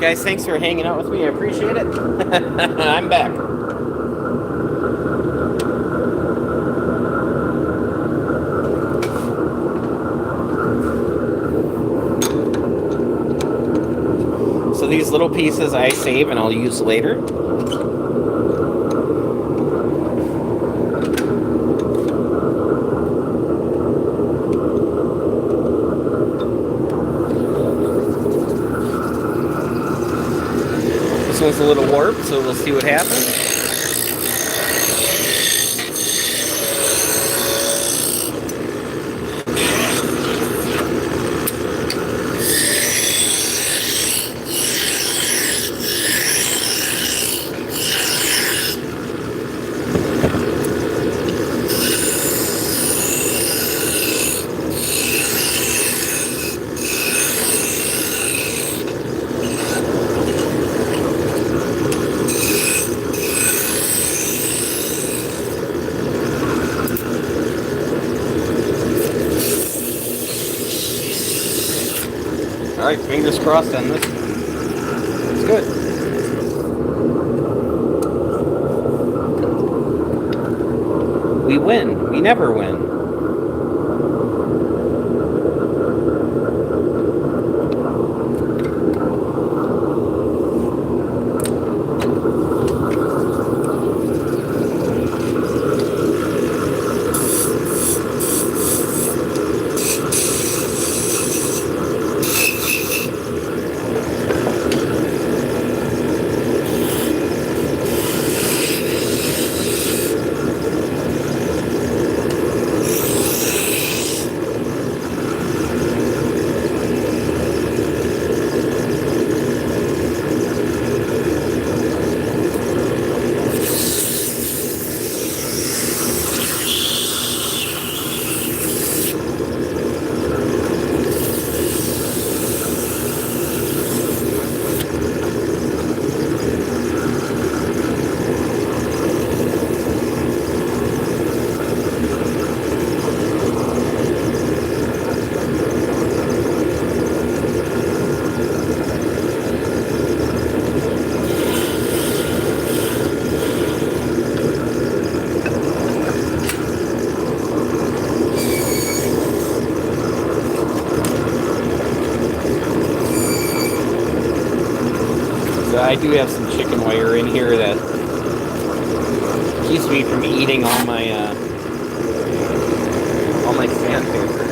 Speaker 1: Guys, thanks for hanging out with me. I appreciate it. I'm back. So these little pieces I save and I'll use later. This one's a little warped, so we'll see what happens. Alright, fingers crossed on this. It's good. We win. We never win. I do have some chicken wire in here that keeps me from eating all my sandpaper.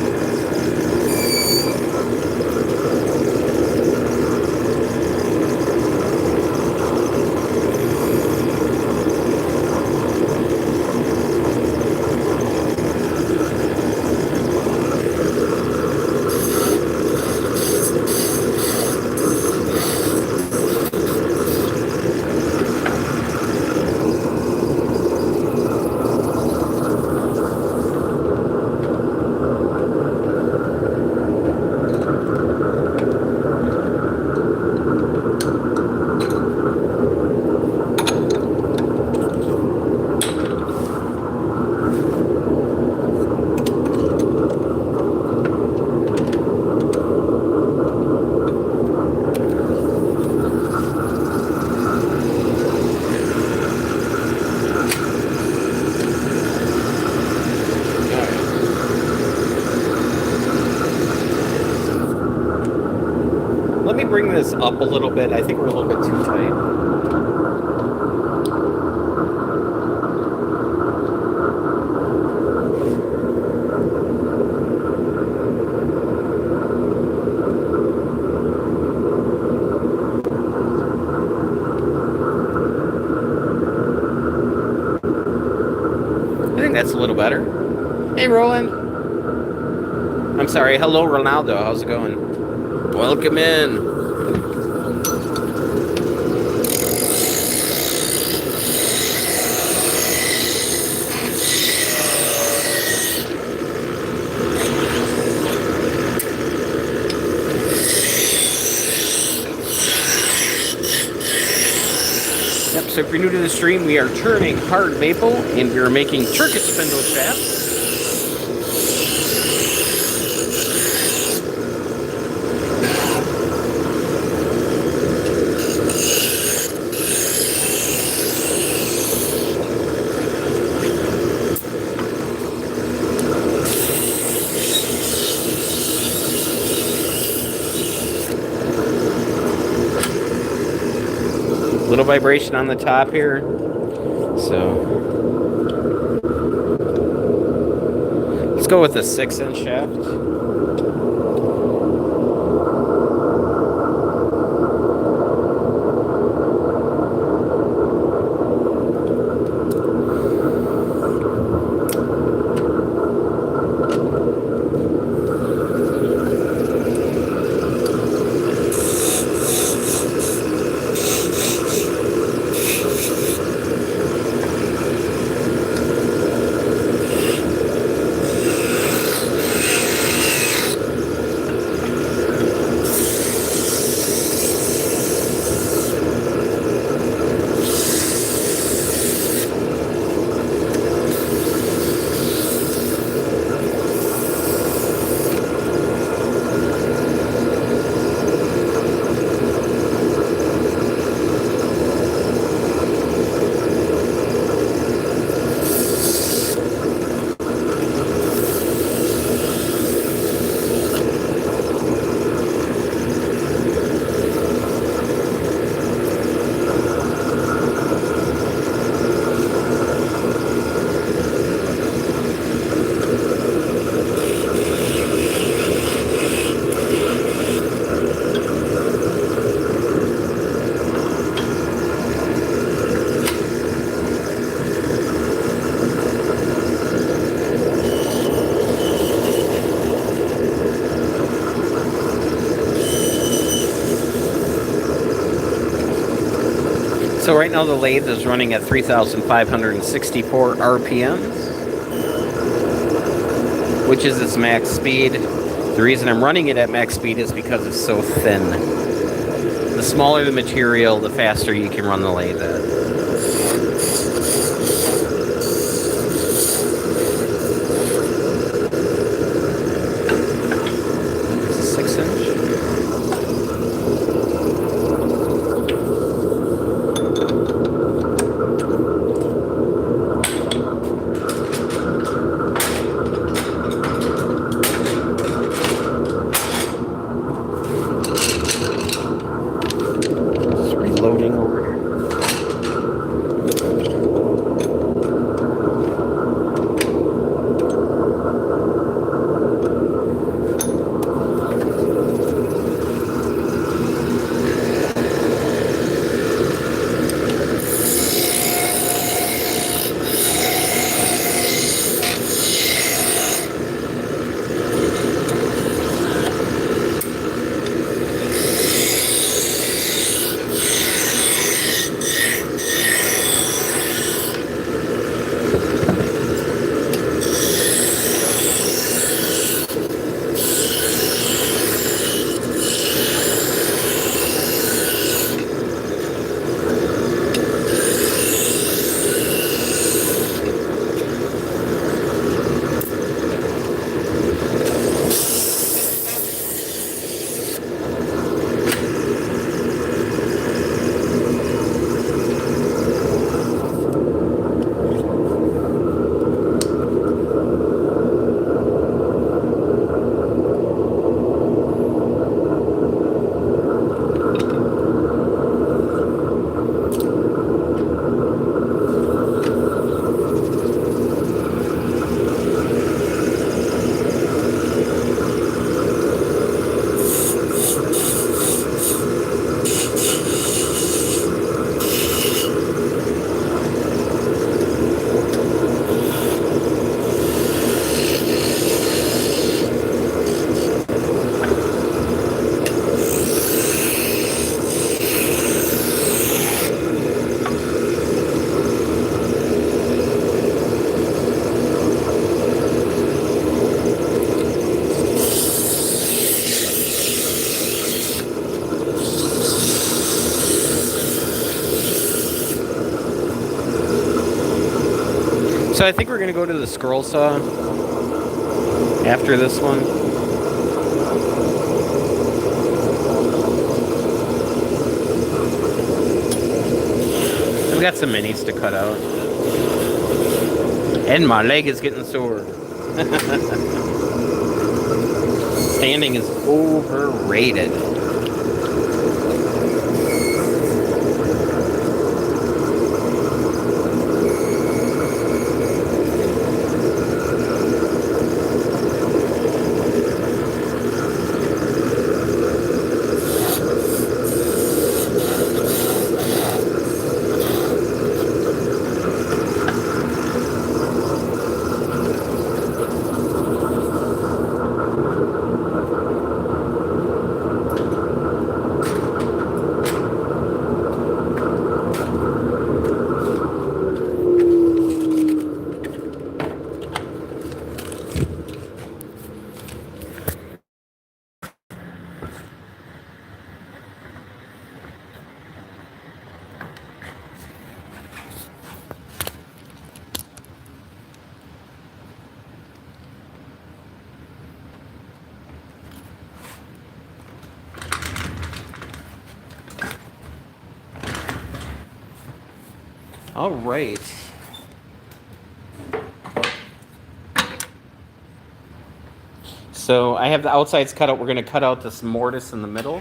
Speaker 1: Let me bring this up a little bit. I think we're a little bit too tight. I think that's a little better. Hey, Roland. I'm sorry. Hello, Ronaldo. How's it going? Welcome in. Yep, so if you're new to the stream, we are turning hard maple and we are making Turkish spindle shafts. vibration on the top here. So let's go with a 6-inch shaft. So right now the lathe is running at 3,564 RPMs, which is its max speed. The reason I'm running it at max speed is because it's so thin. The smaller the material, the faster you can run the lathe at. Loading over here. So I think we're going to go to the scroll saw after this one. I've got some minis to cut out. And my leg is getting sore. Standing is overrated. All right. So I have the outsides cut out. We're going to cut out this mortise in the middle.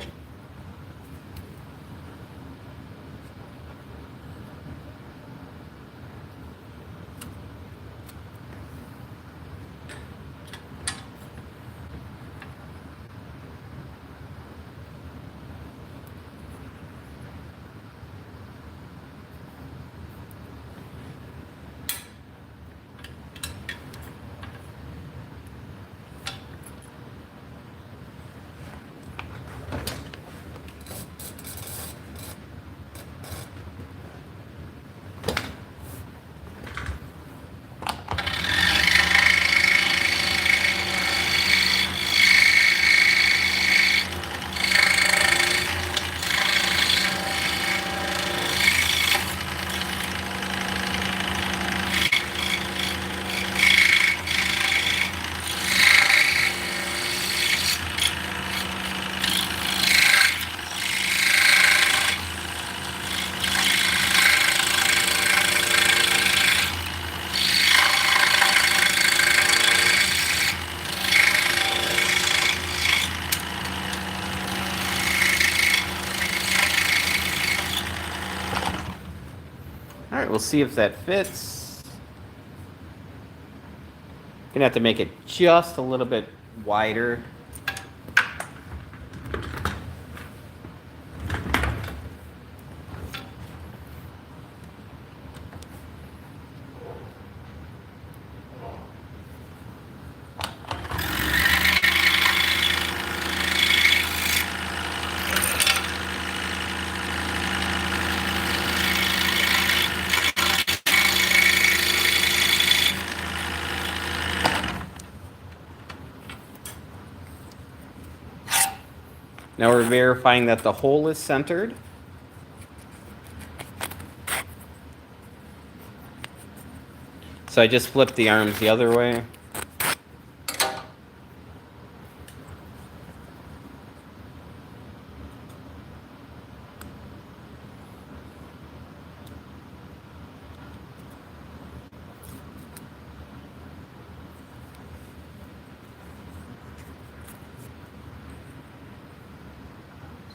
Speaker 1: All right, we'll see if that fits. Gonna have to make it just a little bit wider. Now we're verifying that the hole is centered. So I just flipped the arms the other way.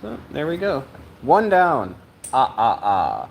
Speaker 1: So there we go. One down. Ah, ah, ah.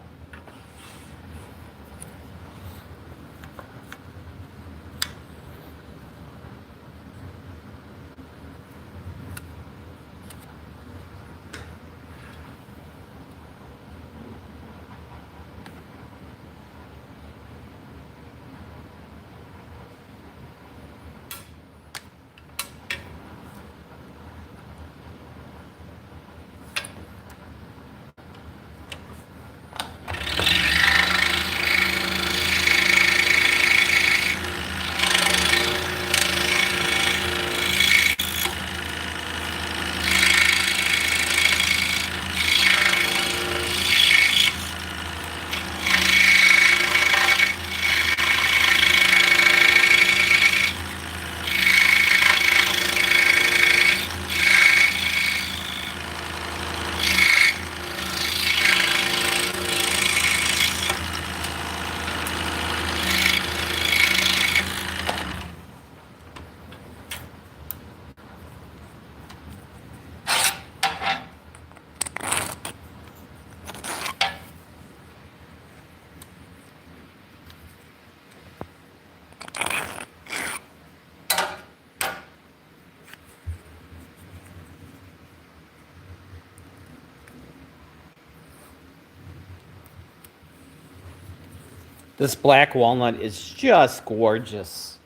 Speaker 1: This black walnut is just gorgeous.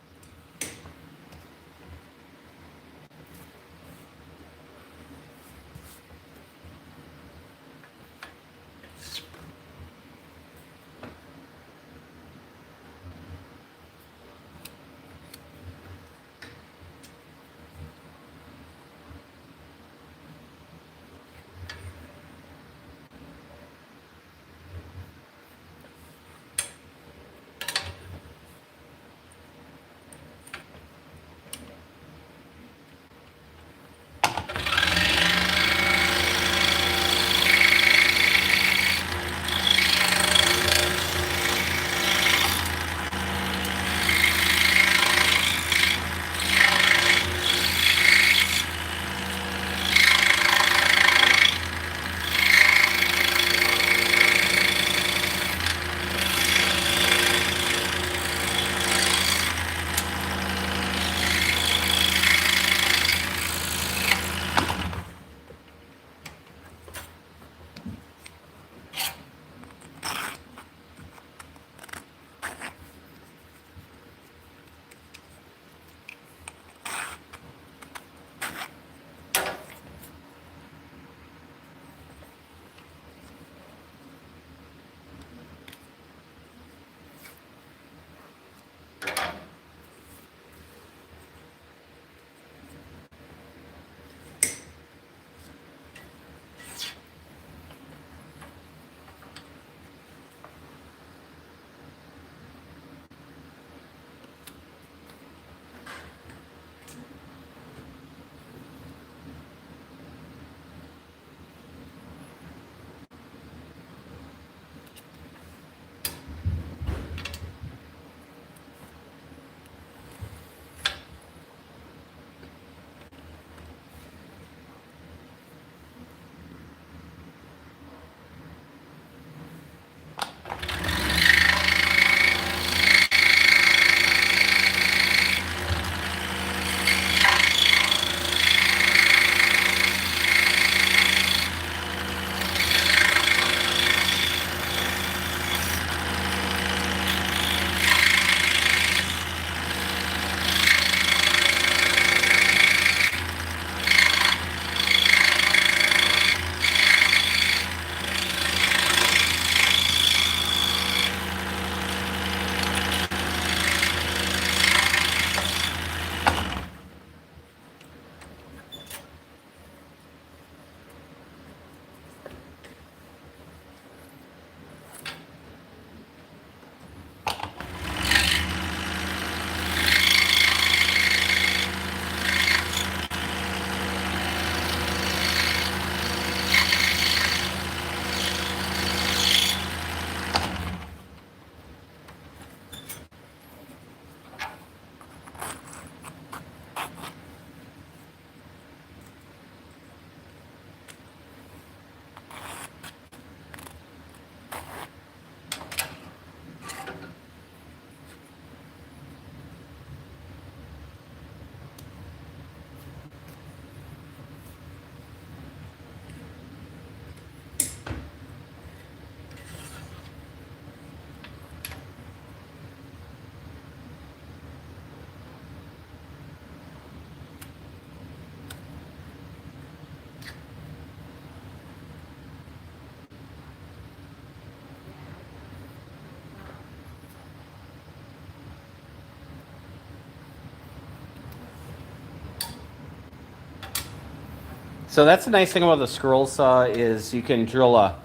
Speaker 1: So that's the nice thing about the scroll saw is you can drill a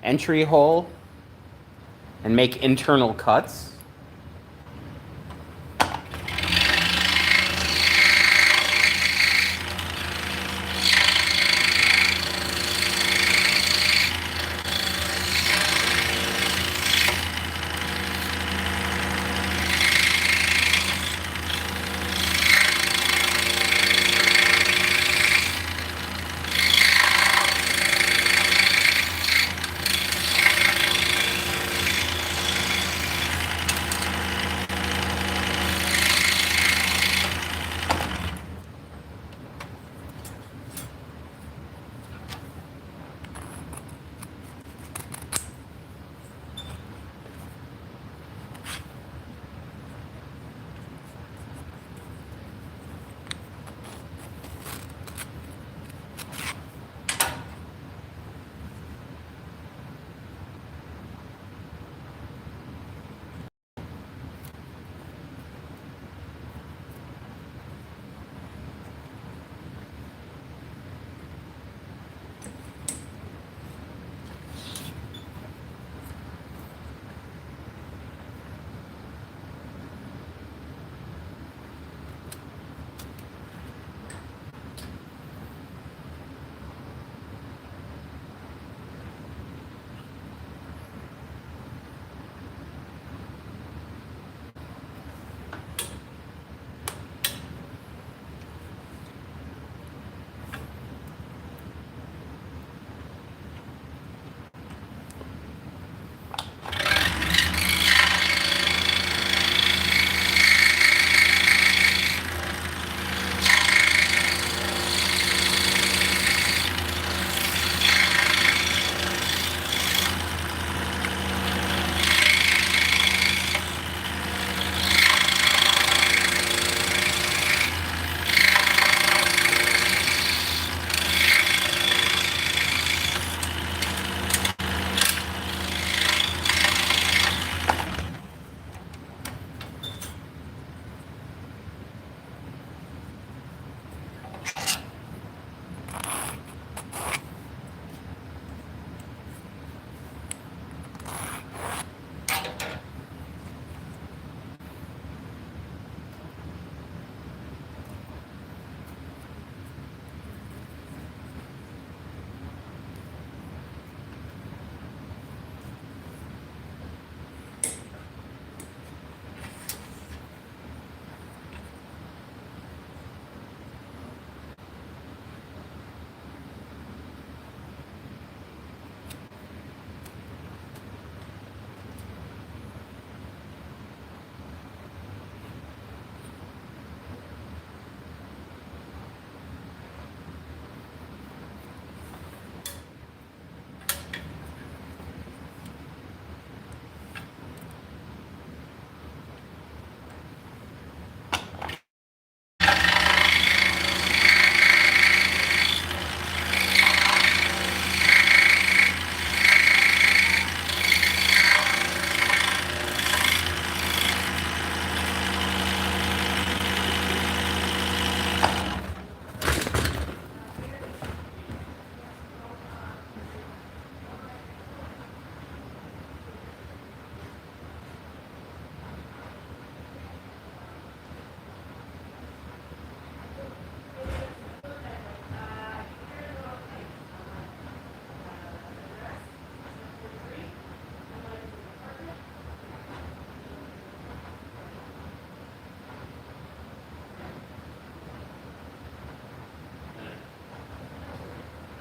Speaker 1: entry hole and make internal cuts.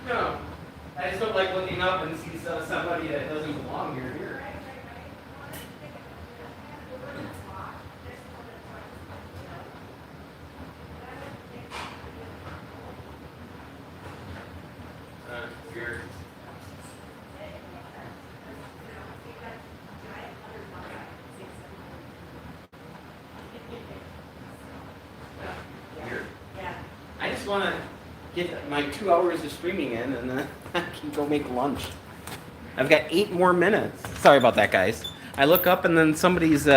Speaker 1: No, I just don't like looking up and see somebody that doesn't belong here. Here. Here. I just want to get my 2 hours of streaming in, and then I can go make lunch. I've got 8 more minutes. Sorry about that, guys. I look up and then somebody's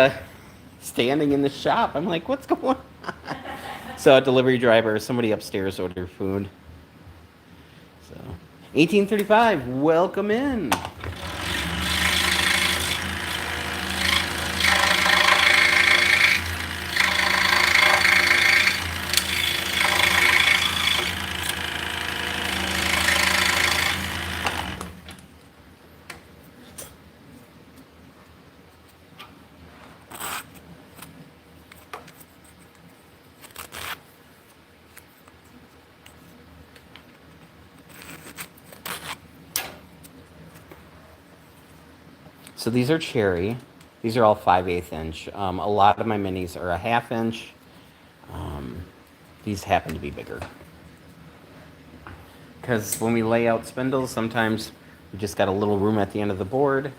Speaker 1: standing in the shop. I'm like, what's going on? So a delivery driver, somebody upstairs ordered food. 1835, welcome in. So these are cherry. These are all 5/8 inch. A lot of my minis are a 1/2 inch. These happen to be bigger. Because when we lay out spindles, sometimes we just got a little room at the end of the board.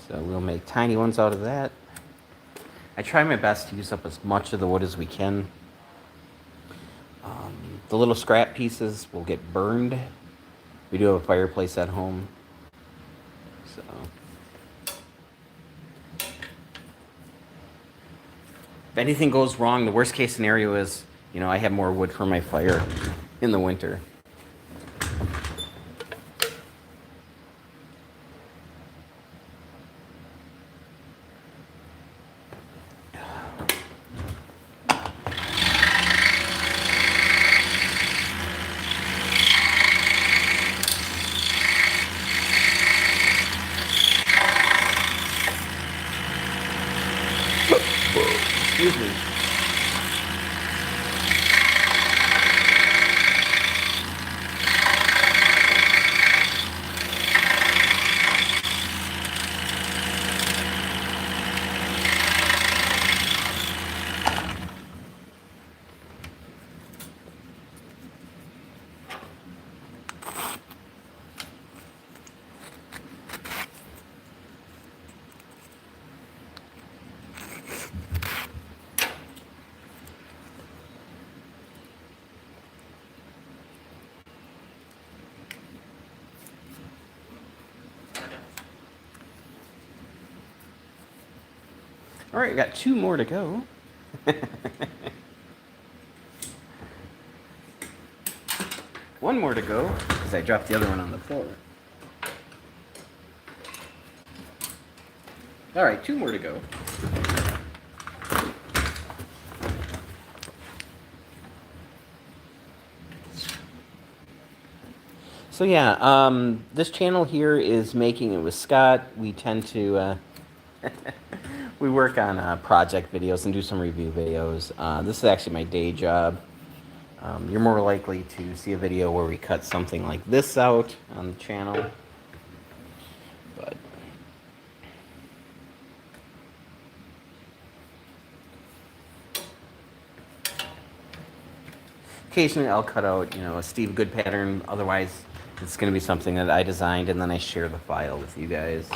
Speaker 1: So we'll make tiny ones out of that. I try my best to use up as much of the wood as we can. The little scrap pieces will get burned. We do have a fireplace at home. So if anything goes wrong, the worst case scenario is, I have more wood for my fire in the winter. Excuse me. All right, I got 2 more to go. One more to go, because I dropped the other one on the floor. All right, 2 more to go. So yeah, this channel here is Making It with Scott. We tend to we work on project videos and do some review videos. This is actually my day job. You're more likely to see a video where we cut something like this out on the channel. But occasionally I'll cut out, a Steve Good pattern. Otherwise, it's going to be something that I designed, and then I share the file with you guys.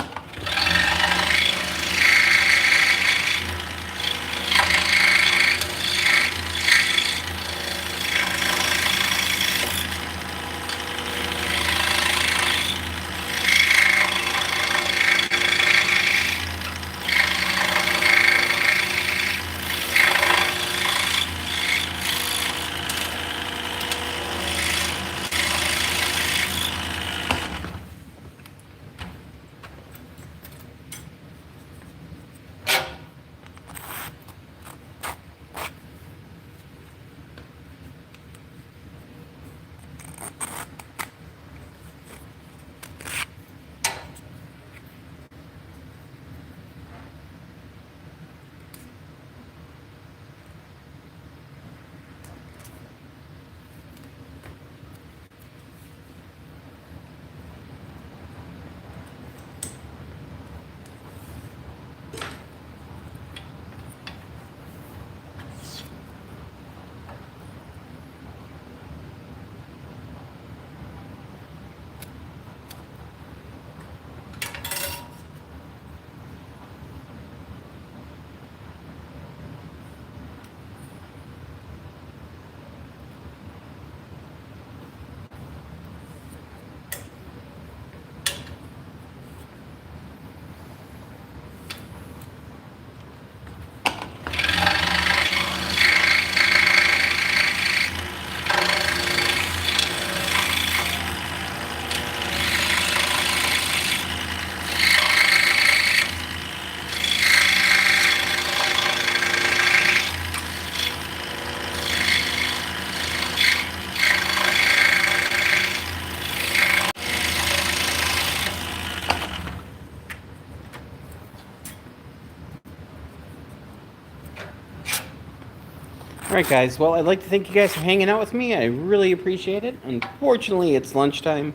Speaker 1: All right, guys. Well, I'd like to thank you guys for hanging out with me. I really appreciate it. Unfortunately, it's lunchtime,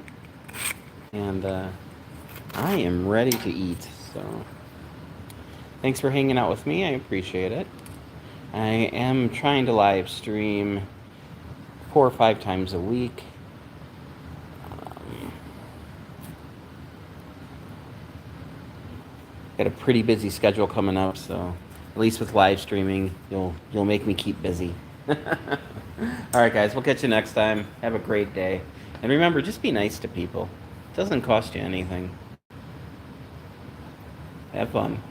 Speaker 1: and I am ready to eat. So, thanks for hanging out with me. I appreciate it. I am trying to live stream 4 or 5 times a week. Got a pretty busy schedule coming up, so at least with live streaming, you'll make me keep busy. All right, guys, we'll catch you next time. Have a great day, and remember, just be nice to people. It doesn't cost you anything. Have fun.